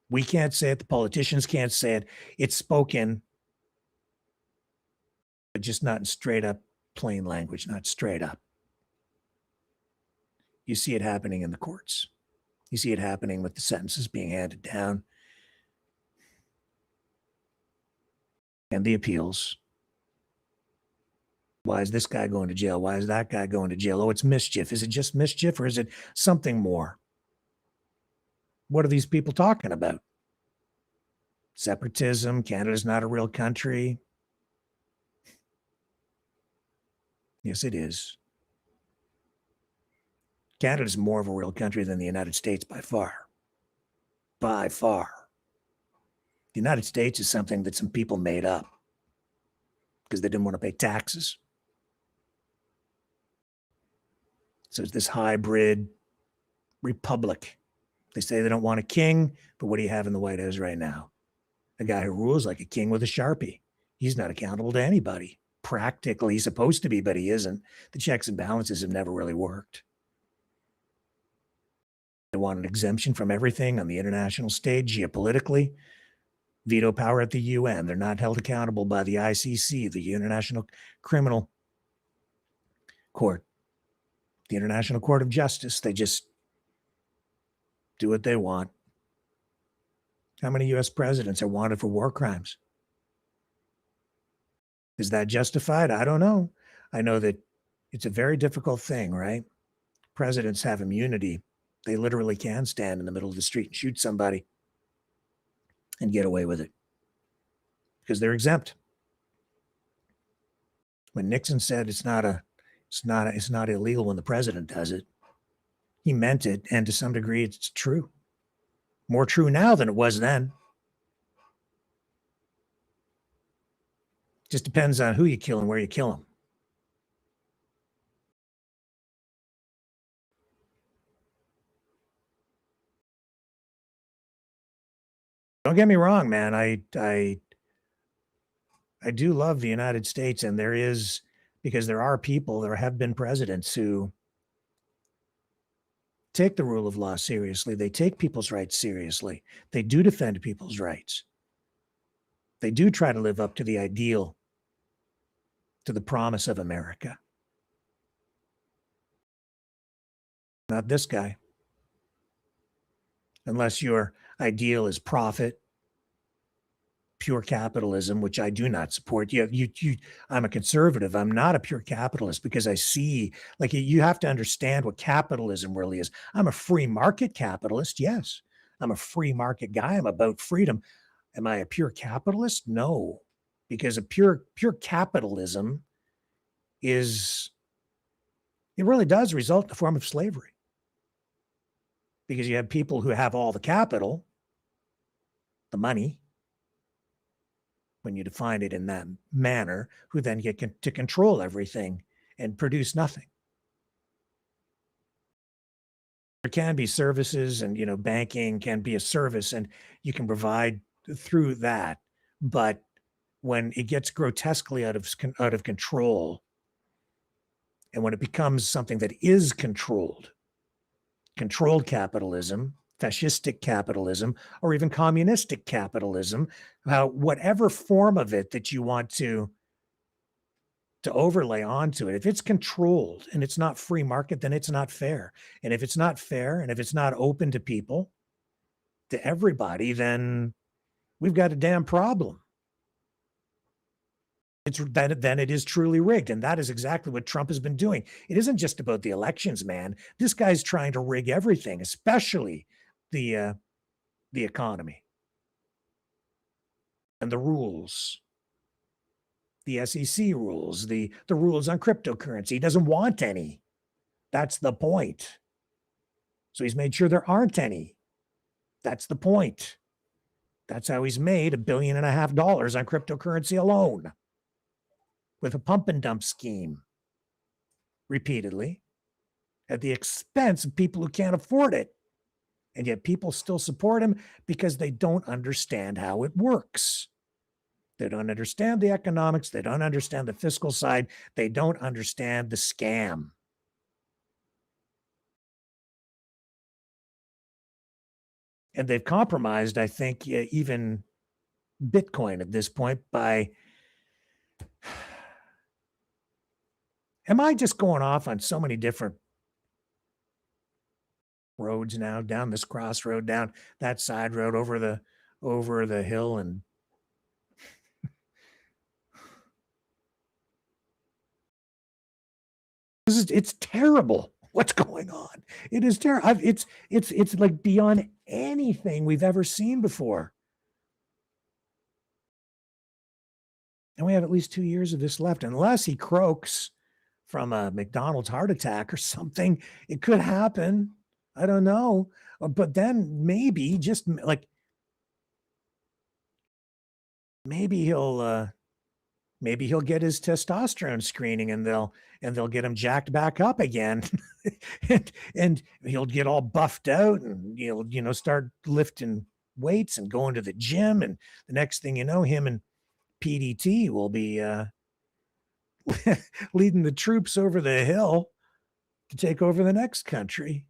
We can't say it. The politicians can't say it. It's spoken, but just not in straight up plain language, not straight up. You see it happening in the courts. You see it happening with the sentences being handed down and the appeals. Why is this guy going to jail? Why is that guy going to jail? Oh, it's mischief. Is it just mischief, or is it something more? What are these people talking about? Separatism, Canada's not a real country. Yes, it is. Canada's more of a real country than the United States by far. By far. The United States is something that some people made up because they didn't want to pay taxes. So it's this hybrid republic. They say they don't want a king, but what do you have in the White House right now? A guy who rules like a king with a Sharpie. He's not accountable to anybody. Practically, he's supposed to be, but he isn't. The checks and balances have never really worked. They want an exemption from everything on the international stage, geopolitically. Veto power at the UN. They're not held accountable by the ICC, the International Criminal Court, the International Court of Justice. They just do what they want. How many U.S. presidents are wanted for war crimes? Is that justified? I don't know. I know that it's a very difficult thing, right? Presidents have immunity. They literally can stand in the middle of the street and shoot somebody and get away with it because they're exempt. When Nixon said it's not illegal when the president does it, he meant it, and to some degree it's true. More true now than it was then. Just depends on who you kill and where you kill them. Don't get me wrong, man. I do love the United States, and because there are people, there have been presidents who take the rule of law seriously. They take people's rights seriously. They do defend people's rights. They do try to live up to the ideal, to the promise of America. Not this guy. Unless your ideal is profit, pure capitalism, which I do not support. I'm a conservative. I'm not a pure capitalist because I see, like, you have to understand what capitalism really is. I'm a free market capitalist. Yes. I'm a free market guy. I'm about freedom. Am I a pure capitalist? No, because a pure capitalism it really does result in a form of slavery. Because you have people who have all the capital, the money, when you define it in that manner, who then get to control everything and produce nothing. There can be services, and banking can be a service, and you can provide through that. But when it gets grotesquely out of control, and when it becomes something that is controlled capitalism, fascistic capitalism, or even communistic capitalism, whatever form of it that you want to overlay onto it, if it's controlled and it's not free market, then it's not fair. And if it's not fair, and if it's not open to people, to everybody, then we've got a damn problem. Then it is truly rigged. And that is exactly what Trump has been doing. It isn't just about the elections, man. This guy's trying to rig everything, especially the economy and the rules, the SEC rules, the rules on cryptocurrency. He doesn't want any. That's the point. So he's made sure there aren't any. That's the point. That's how he's made $1.5 billion on cryptocurrency alone. with a pump and dump scheme repeatedly at the expense of people who can't afford it. And yet people still support him because they don't understand how it works. They don't understand the economics. They don't understand the fiscal side. They don't understand the scam. And they've compromised, I think, even Bitcoin at this point by... Am I just going off on so many different roads now, down this crossroad, down that side road, over the hill, and it's terrible what's going on. It is terrible. It's like beyond anything we've ever seen before. And we have at least 2 years of this left, unless he croaks from a McDonald's heart attack or something. It could happen. I don't know. But then maybe, just like, maybe he'll get his testosterone screening, and they'll get him jacked back up again. and he'll get all buffed out, and he'll start lifting weights and going to the gym, and the next thing you know, him and PDT will be leading the troops over the hill to take over the next country.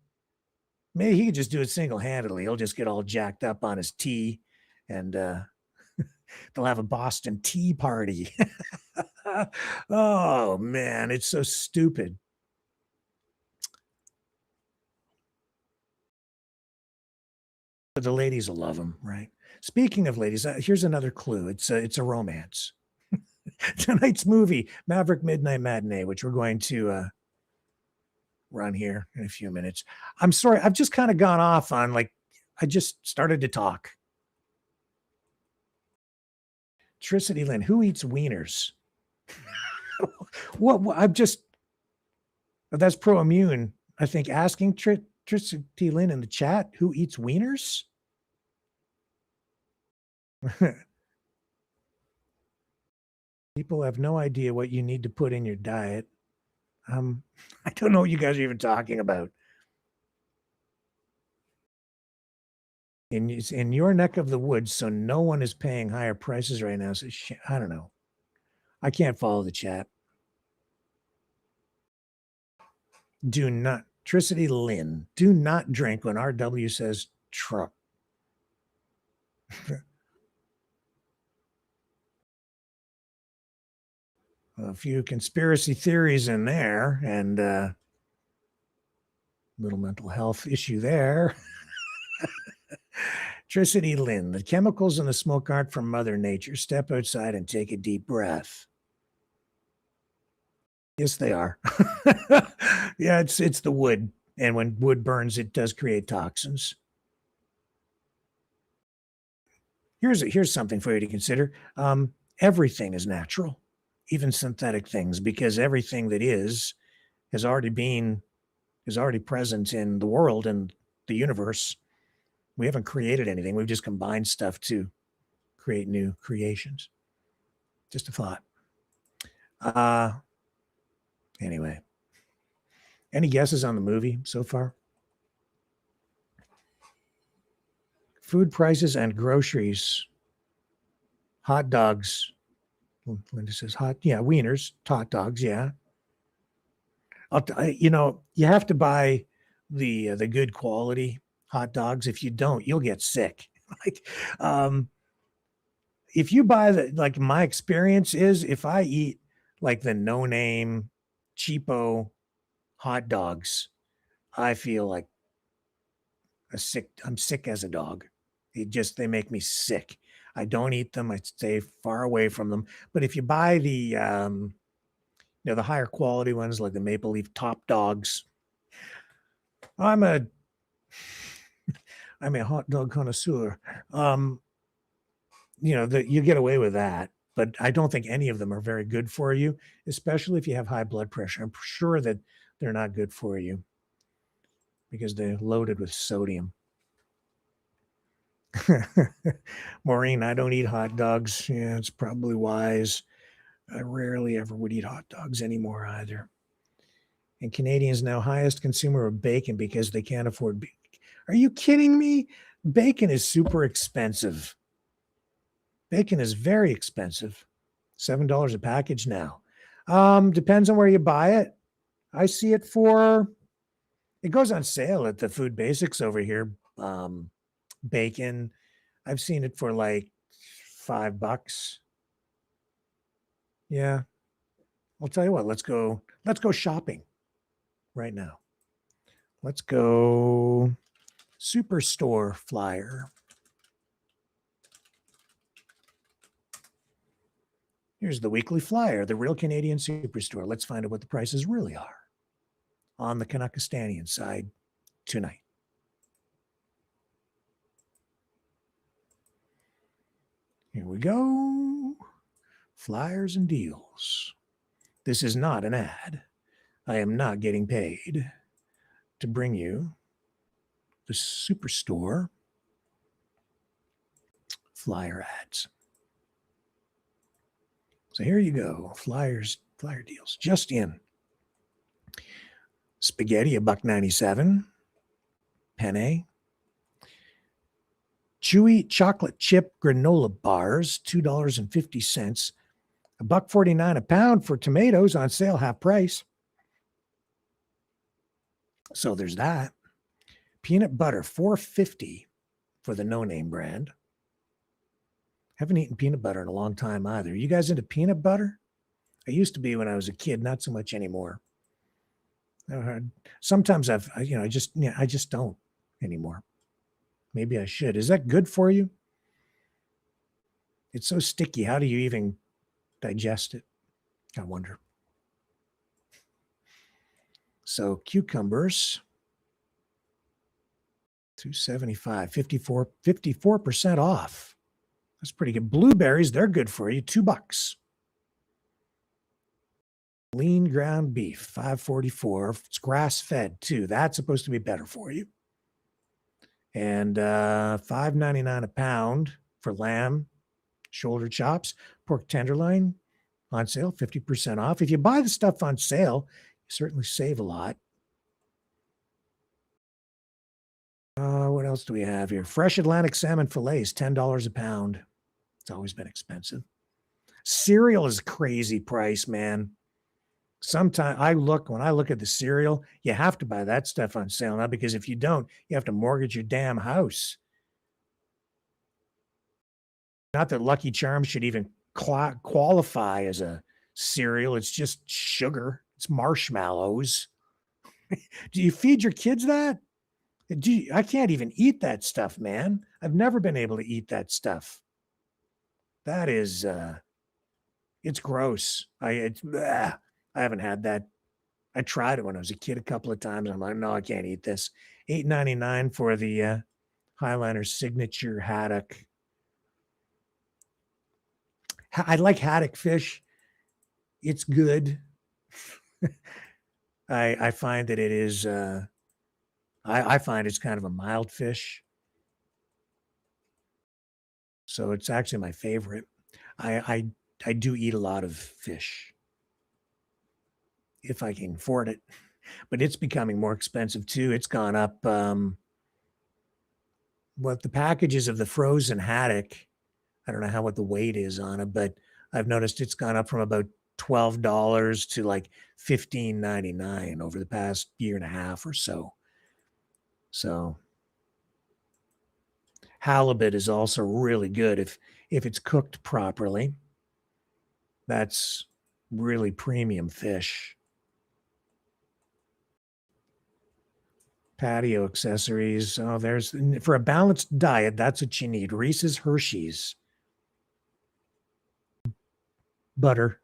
Maybe he could just do it single-handedly. He'll just get all jacked up on his tea, and they'll have a Boston Tea Party. Oh, man, it's so stupid. But the ladies will love him, right? Speaking of ladies, here's another clue. It's a romance. Tonight's movie, Maverick Midnight Matinee, which we're going to run here in a few minutes. I'm sorry, I've just kind of gone off on, like, I just started to talk. Tricity Lynn, who eats wieners? What I'm just, that's pro-immune, I think, asking Tricity Lynn in the chat, who eats wieners? People have no idea what you need to put in your diet. I don't know what you guys are even talking about. In your neck of the woods, so no one is paying higher prices right now. So I don't know. I can't follow the chat. Do not, Tricity Lynn, do not drink when RW says Trump. A few conspiracy theories in there, and little mental health issue there. Tricity Lynn, the chemicals in the smoke aren't from Mother Nature. Step outside and take a deep breath. Yes, they are. Yeah, it's the wood. And when wood burns, it does create toxins. Here's something for you to consider. Everything is natural, even synthetic things, because everything that is already present in the world and the universe. We haven't created anything. We've just combined stuff to create new creations. Just a thought. Anyway, any guesses on the movie so far? Food prices and groceries. Hot dogs. Linda says wieners, hot dogs, yeah. You have to buy the good quality hot dogs. If you don't, you'll get sick. If you buy my experience is, if I eat like the no-name cheapo hot dogs, I feel like I'm sick as a dog. They make me sick. I don't eat them. I stay far away from them. But if you buy the the higher quality ones, like the Maple Leaf Top Dogs, I'm a hot dog connoisseur. You get away with that, but I don't think any of them are very good for you, especially if you have high blood pressure. I'm sure that they're not good for you because they're loaded with sodium. Maureen, I don't eat hot dogs. Yeah, it's probably wise. I rarely ever would eat hot dogs anymore either. And Canadians now highest consumer of bacon because they can't afford bacon. Are you kidding me? Bacon is super expensive. Bacon is very expensive. $7 a package now. Depends on where you buy it. I see it for, it goes on sale at the Food Basics over here. Bacon, I've seen it for like $5. Yeah. I'll tell you what, let's go shopping right now. Let's go Superstore flyer. Here's the weekly flyer, the Real Canadian Superstore. Let's find out what the prices really are on the Canuckistanian side tonight. Here we go. Flyers and deals. This is not an ad. I am not getting paid to bring you the Superstore flyer ads. So here you go. Flyer deals. Just in. Spaghetti, $1.97. Penne. Chewy chocolate chip granola bars, $2.50. $1.49 a pound for tomatoes on sale, half price. So there's that. Peanut butter, $4.50 for the no-name brand. Haven't eaten peanut butter in a long time either. You guys into peanut butter? I used to be when I was a kid, not so much anymore. Sometimes I just don't anymore. Maybe I should. Is that good for you? It's so sticky. How do you even digest it? I wonder. So cucumbers, $2.75, 54% off. That's pretty good. Blueberries, they're good for you, $2. Lean ground beef, $5.44. It's grass-fed too. That's supposed to be better for you. And $5.99 a pound for lamb shoulder chops. Pork tenderloin on sale, 50% off. If you buy the stuff on sale, you certainly save a lot. What else do we have here? Fresh Atlantic salmon fillets, $10 a pound. It's always been expensive. Cereal is a crazy price, man. Sometimes when I look at the cereal, you have to buy that stuff on sale now, because if you don't, you have to mortgage your damn house. Not that Lucky Charms should even qualify as a cereal. It's just sugar. It's marshmallows. Do you feed your kids that? I can't even eat that stuff, man. I've never been able to eat that stuff. That is, it's gross. I haven't had that. I tried it when I was a kid a couple of times. I'm like, no, I can't eat this. $8.99 for the Highliner Signature haddock. I like haddock fish. It's good. I find that it is, I find it's kind of a mild fish. So it's actually my favorite. I do eat a lot of fish if I can afford it, but it's becoming more expensive too. It's gone up. What the packages of the frozen haddock, I don't know what the weight is on it, but I've noticed it's gone up from about $12 to like $15.99 over the past year and a half or so. So halibut is also really good if it's cooked properly. That's really premium fish. Patio accessories. Oh, for a balanced diet, that's what you need. Reese's Hershey's. Butter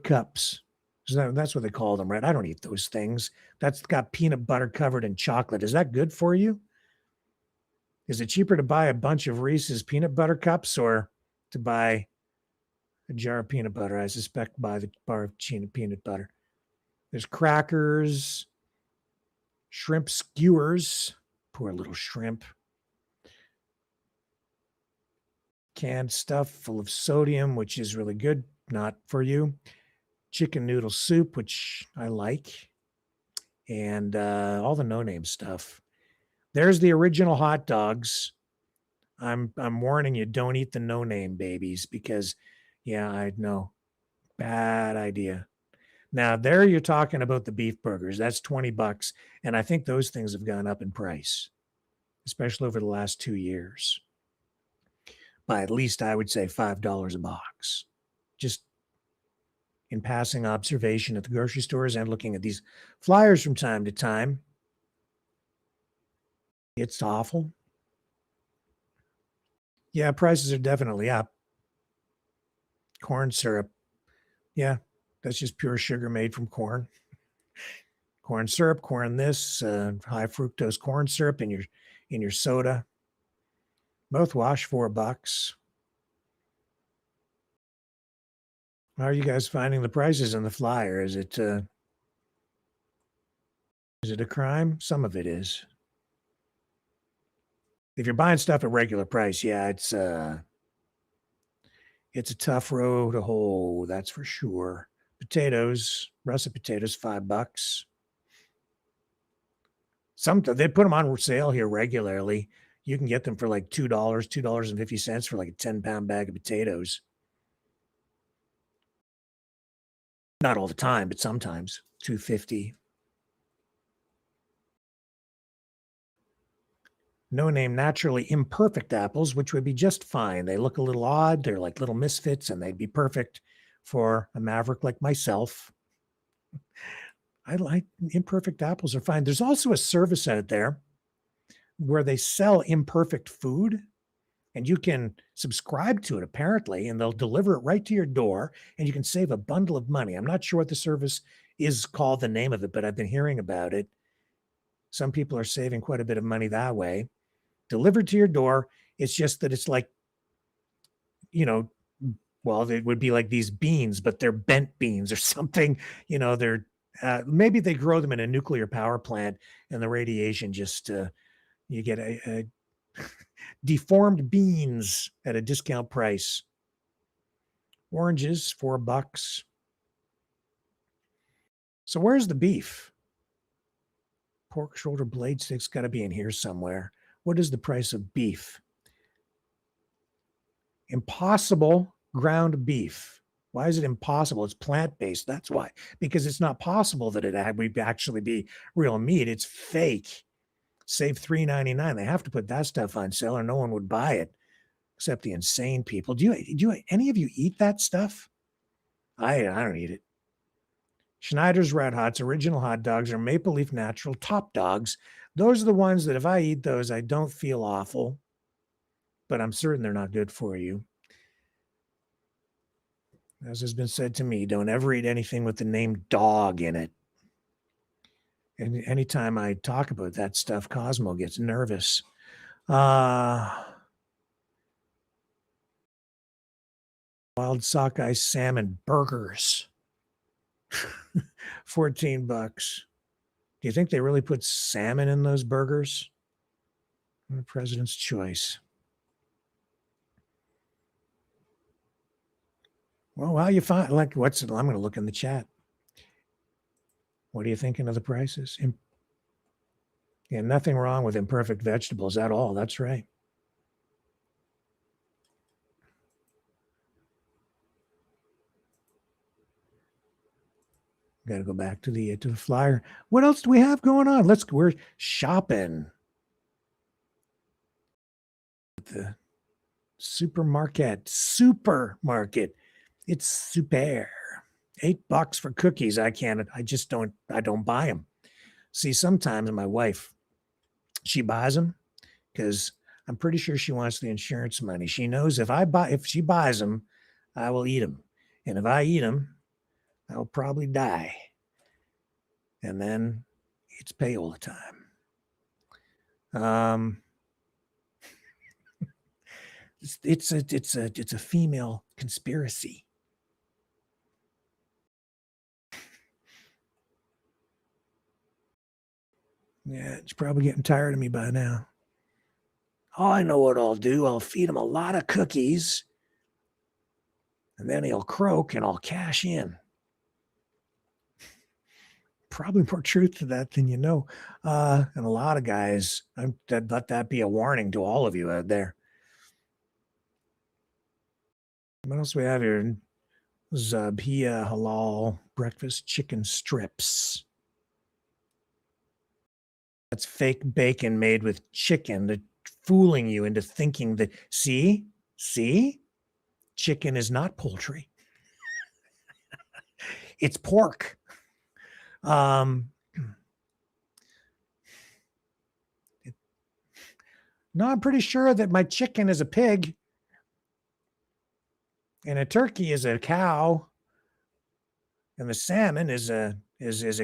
cups. That's what they call them, right? I don't eat those things. That's got peanut butter covered in chocolate. Is that good for you? Is it cheaper to buy a bunch of Reese's peanut butter cups or to buy a jar of peanut butter? I suspect buy the bar of peanut butter. There's crackers, shrimp skewers. Poor little shrimp. Canned stuff full of sodium, which is really good. not for you. Chicken noodle soup, which I like, and all the no-name stuff. There's the original hot dogs. I'm warning you, don't eat the no-name babies because, yeah, I know, bad idea. Now there you're talking about the beef burgers. That's $20, and I think those things have gone up in price, especially over the last 2 years, by at least I would say $5 a box. Just in passing observation at the grocery stores and looking at these flyers from time to time, it's awful. Yeah, prices are definitely up. Corn syrup. Yeah, that's just pure sugar made from corn. Corn syrup, corn this, high fructose corn syrup in your soda. Both wash $4. How are you guys finding the prices in the flyer? Is it a crime? Some of it is. If you're buying stuff at regular price, yeah, it's a tough row to hoe, that's for sure. Potatoes, russet potatoes, $5. They put them on sale here regularly. You can get them for like $2, $2.50 for like a 10-pound bag of potatoes. Not all the time, but sometimes $2.50. No-name naturally imperfect apples, which would be just fine. They look a little odd. They're like little misfits, and they'd be perfect for a maverick like myself. I like imperfect apples are fine. There's also a service out there where they sell imperfect food, and you can subscribe to it apparently, and they'll deliver it right to your door, and you can save a bundle of money. I'm not sure what the service is called, the name of it, but I've been hearing about it. Some people are saving quite a bit of money that way. Delivered to your door. It's just that it's like, well, it would be like these beans, but they're bent beans or something. They're maybe they grow them in a nuclear power plant, and the radiation just you get a deformed beans at a discount price. Oranges, $4. So where's the beef? Pork shoulder blade sticks got to be in here somewhere. What is the price of beef? Impossible ground beef. Why is it impossible? It's plant-based. That's why. Because it's not possible that it would actually be real meat. It's fake. Save $3.99. They have to put that stuff on sale or no one would buy it, except the insane people. Do any of you eat that stuff? I don't eat it. Schneider's Red Hots original hot dogs are Maple Leaf Natural top dogs. Those are the ones that if I eat those, I don't feel awful, but I'm certain they're not good for you. As has been said to me, don't ever eat anything with the name dog in it. And anytime I talk about that stuff, Cosmo gets nervous. Wild sockeye salmon burgers. $14. Do you think they really put salmon in those burgers? The president's choice. Well, how you find I'm going to look in the chat. What are you thinking of the prices? Yeah, nothing wrong with imperfect vegetables at all. That's right. Got to go back to the flyer. What else do we have going on? We're shopping. The supermarket. It's super. $8 for cookies. I don't buy them. See, sometimes my wife, she buys them because I'm pretty sure she wants the insurance money. She knows if she buys them, I will eat them. And if I eat them, I'll probably die. And then it's pay all the time. It's a female conspiracy. Yeah, it's probably getting tired of me by now. Oh, I know what I'll do. I'll feed them a lot of cookies. and then he'll croak and I'll cash in. Probably more truth to that than you know. And a lot of guys, let that be a warning to all of you out there. What else we have here? Zabia halal breakfast chicken strips. That's fake bacon made with chicken. They're fooling you into thinking that, see, chicken is not poultry. It's pork. No, I'm pretty sure that my chicken is a pig and a turkey is a cow and the salmon is a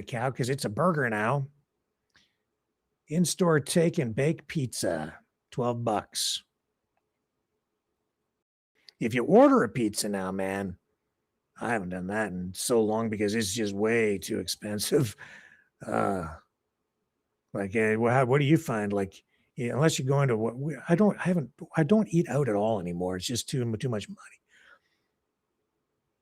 cow because it's a burger now. In-store take and bake pizza, $12. If you order a pizza now, man, I haven't done that in so long because it's just way too expensive. What do you find? Like, unless you go into what I don't eat out at all anymore. It's just too much money.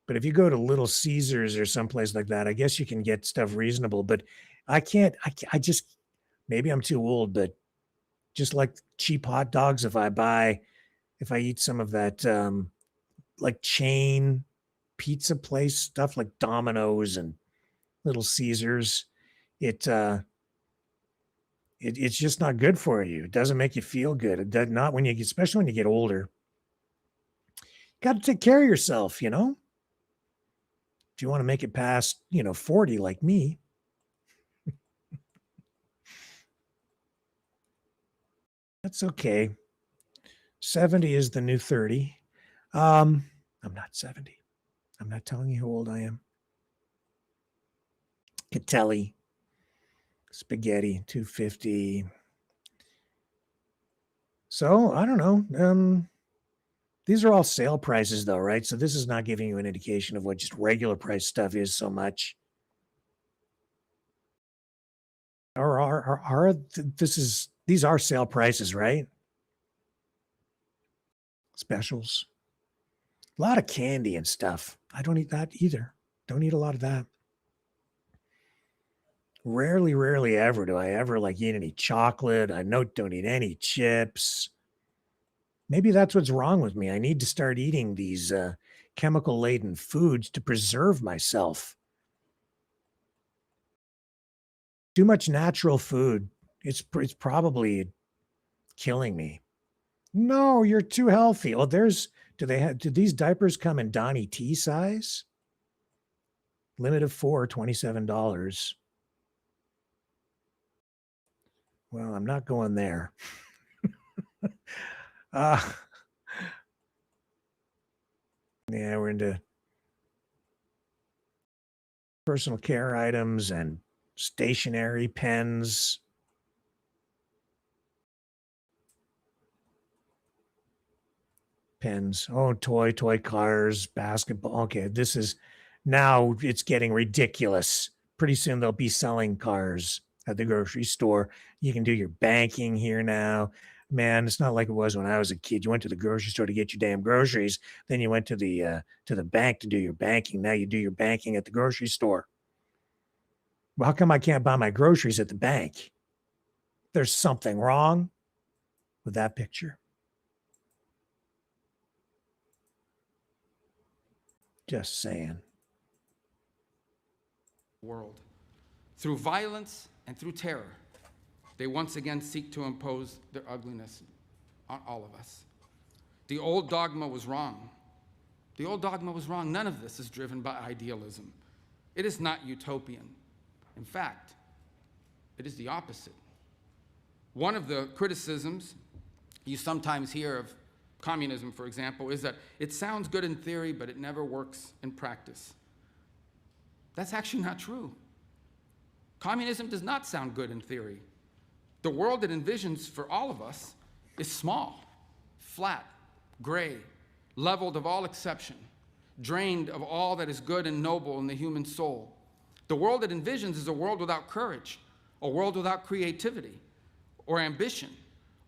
But if you go to Little Caesars or someplace like that, I guess you can get stuff reasonable. But I can't. I just, maybe I'm too old. But just like cheap hot dogs, if I eat some of that like chain pizza place stuff like Domino's and Little Caesars, it's just not good for you. It doesn't make you feel good. It does not especially when you get older. You got to take care of yourself, you know. If you want to make it past, 40 like me. That's okay. 70 is the new 30. I'm not 70. I'm not telling you how old I am. Catelli, spaghetti, $2.50. So I don't know. These are all sale prices though, right? So this is not giving you an indication of what just regular price stuff is so much. These are sale prices, right? Specials. A lot of candy and stuff. I don't eat that either. Don't eat a lot of that. Rarely ever do I ever eat any chocolate. I don't eat any chips. Maybe that's what's wrong with me. I need to start eating these chemical-laden foods to preserve myself. Too much natural food. It's probably killing me. No, you're too healthy. Oh, do these diapers come in Donnie T size? Limit of 4, $27. Well, I'm not going there. Yeah, we're into personal care items and stationery, pens. Oh, toy cars, basketball. Okay, now it's getting ridiculous. Pretty soon they'll be selling cars at the grocery store. You can do your banking here now. Man, it's not like it was when I was a kid. You went to the grocery store to get your damn groceries. Then you went to the bank to do your banking. Now you do your banking at the grocery store. Well, how come I can't buy my groceries at the bank? There's something wrong with that picture. Just saying. World. Through violence and through terror, they once again seek to impose their ugliness on all of us. The old dogma was wrong. The old dogma was wrong. None of this is driven by idealism. It is not utopian. In fact, it is the opposite. One of the criticisms you sometimes hear of communism, for example, is that it sounds good in theory, but it never works in practice. That's actually not true. Communism does not sound good in theory. The world it envisions for all of us is small, flat, gray, leveled of all exception, drained of all that is good and noble in the human soul. The world it envisions is a world without courage, a world without creativity or ambition,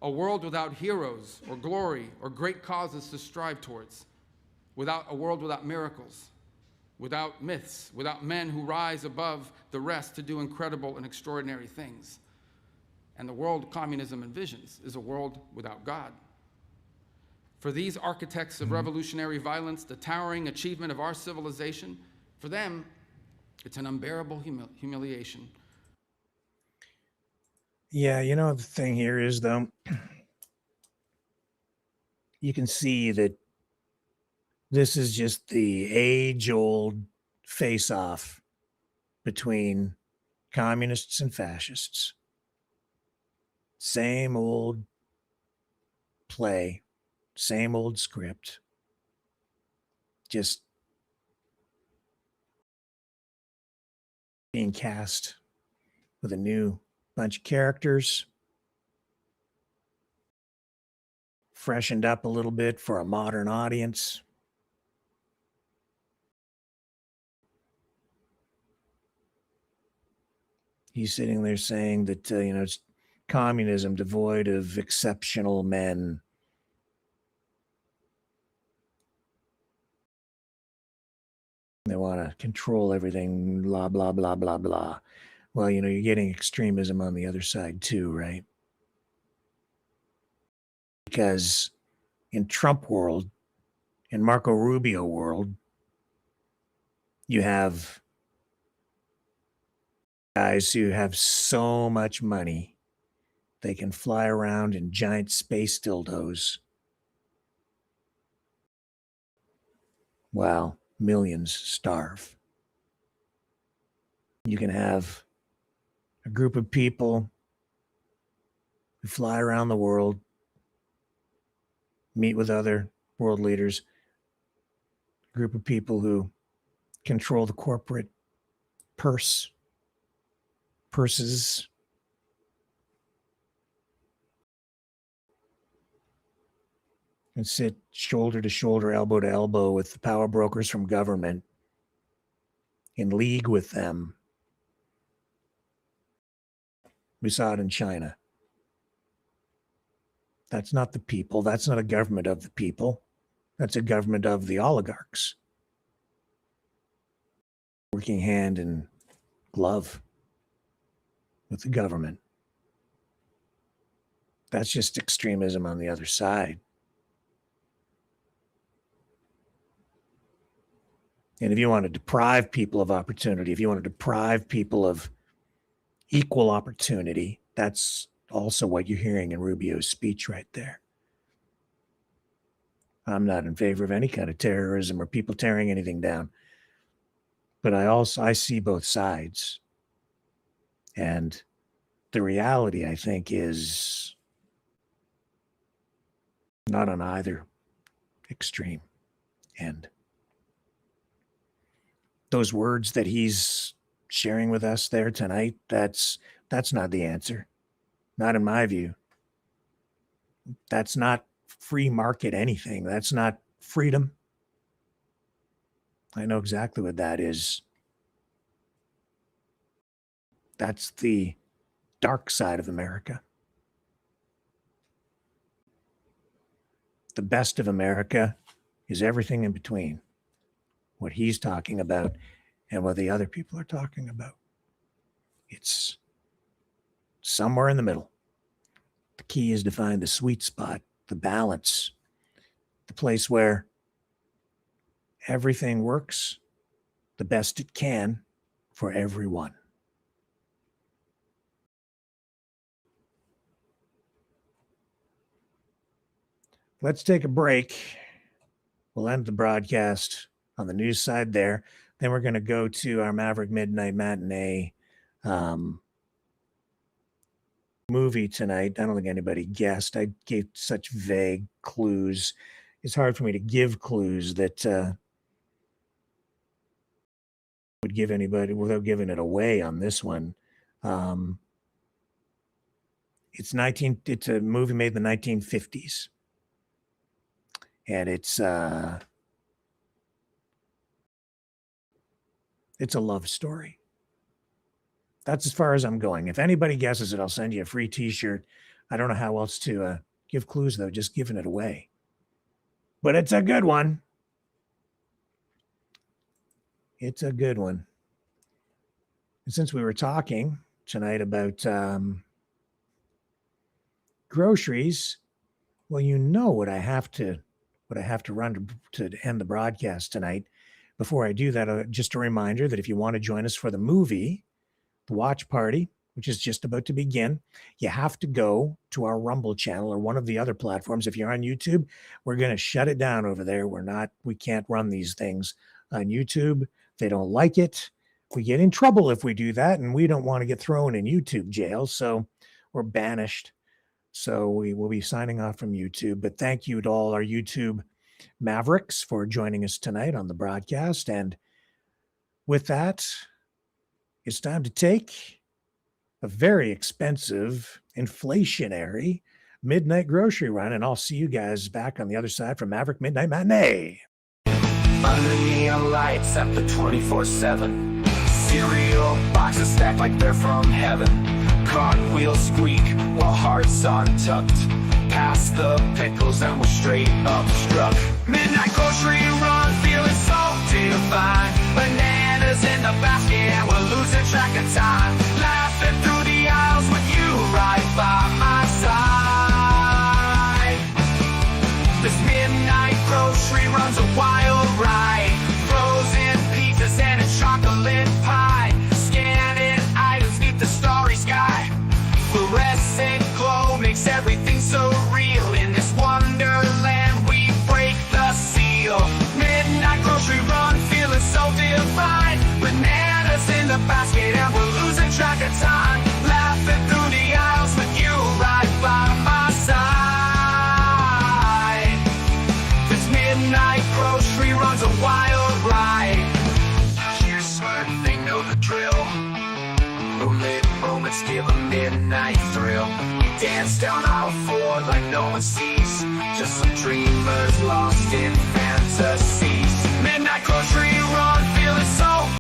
a world without heroes or glory or great causes to strive towards. a world without miracles, without myths, without men who rise above the rest to do incredible and extraordinary things. And the world communism envisions is a world without God. For these architects of revolutionary violence, the towering achievement of our civilization, for them, it's an unbearable humiliation. Yeah, you know, the thing here is, though, you can see that this is just the age-old face-off between communists and fascists. Same old play, same old script. Just being cast with a new bunch of characters, freshened up a little bit for a modern audience. He's sitting there saying that, you know, it's communism devoid of exceptional men. They want to control everything, blah, blah, blah, blah, blah. Well, you know, you're getting extremism on the other side too, right? Because in Trump world, in Marco Rubio world, you have guys who have so much money, they can fly around in giant space dildos. While millions starve. You can have a group of people who fly around the world, meet with other world leaders, a group of people who control the corporate purses, and sit shoulder to shoulder, elbow to elbow with the power brokers from government, in league with them. We saw it in China. That's not the people. That's not a government of the people. That's a government of the oligarchs. Working hand in glove with the government. That's just extremism on the other side. And if you want to deprive people of opportunity, if you want to deprive people of equal opportunity, that's also what you're hearing in Rubio's speech right there. I'm not in favor of any kind of terrorism or people tearing anything down. But I see both sides. And the reality, I think, is not on either extreme end. Those words that he's sharing with us there tonight, that's not the answer. Not in my view. That's not free market anything. That's not freedom. I know exactly what that is. That's the dark side of America. The best of America is everything in between. What he's talking about and what the other people are talking about. It's somewhere in the middle. The key is to find the sweet spot, the balance, the place where everything works the best it can for everyone. Let's take a break. We'll end the broadcast on the news side there. Then we're going to go to our Maverick Midnight Matinee movie tonight. I don't think anybody guessed. I gave such vague clues. It's hard for me to give clues that would give anybody without giving it away on this one. It's a movie made in the 1950s. And it's a love story. That's as far as I'm going. If anybody guesses it, I'll send you a free t-shirt. I don't know how else to give clues, though, just giving it away. But it's a good one. It's a good one. And since we were talking tonight about groceries, well, you know what I have to run to end the broadcast tonight. Before I do that, just a reminder that if you want to join us for the movie, the watch party, which is just about to begin, you have to go to our Rumble channel or one of the other platforms. If you're on YouTube, we're going to shut it down over there. We can't run these things on YouTube. They don't like it. We get in trouble if we do that, and we don't want to get thrown in YouTube jail, so we're banished. So we will be signing off from YouTube. But thank you to all our YouTube Mavericks for joining us tonight on the broadcast. And with that, it's time to take a very expensive, inflationary midnight grocery run. And I'll see you guys back on the other side from Maverick Midnight Matinee. Under neon lights after 24/7. Cereal boxes stacked like they're from heaven. Cartwheels squeak while hearts untucked. Past the pickles and we're straight up struck. Midnight grocery run, feeling so divine. Bananas in the basket and we're losing track of time. Laughing through the aisles with you right by my side. This midnight grocery run's a wild ride. Frozen pizzas and a chocolate pie. Scanning items neath the starry sky. Fluorescent glow makes everything so real. In this wonderland we break the seal. Midnight grocery run, feeling so divine. Bananas in the basket and we're losing track of time. Laughing through the aisles with you right by my side. This midnight grocery run's a wild ride. Here's what they know the drill. Moonlit moments give a midnight thrill. We dance down our floor like no one sees. Just some dreamers lost in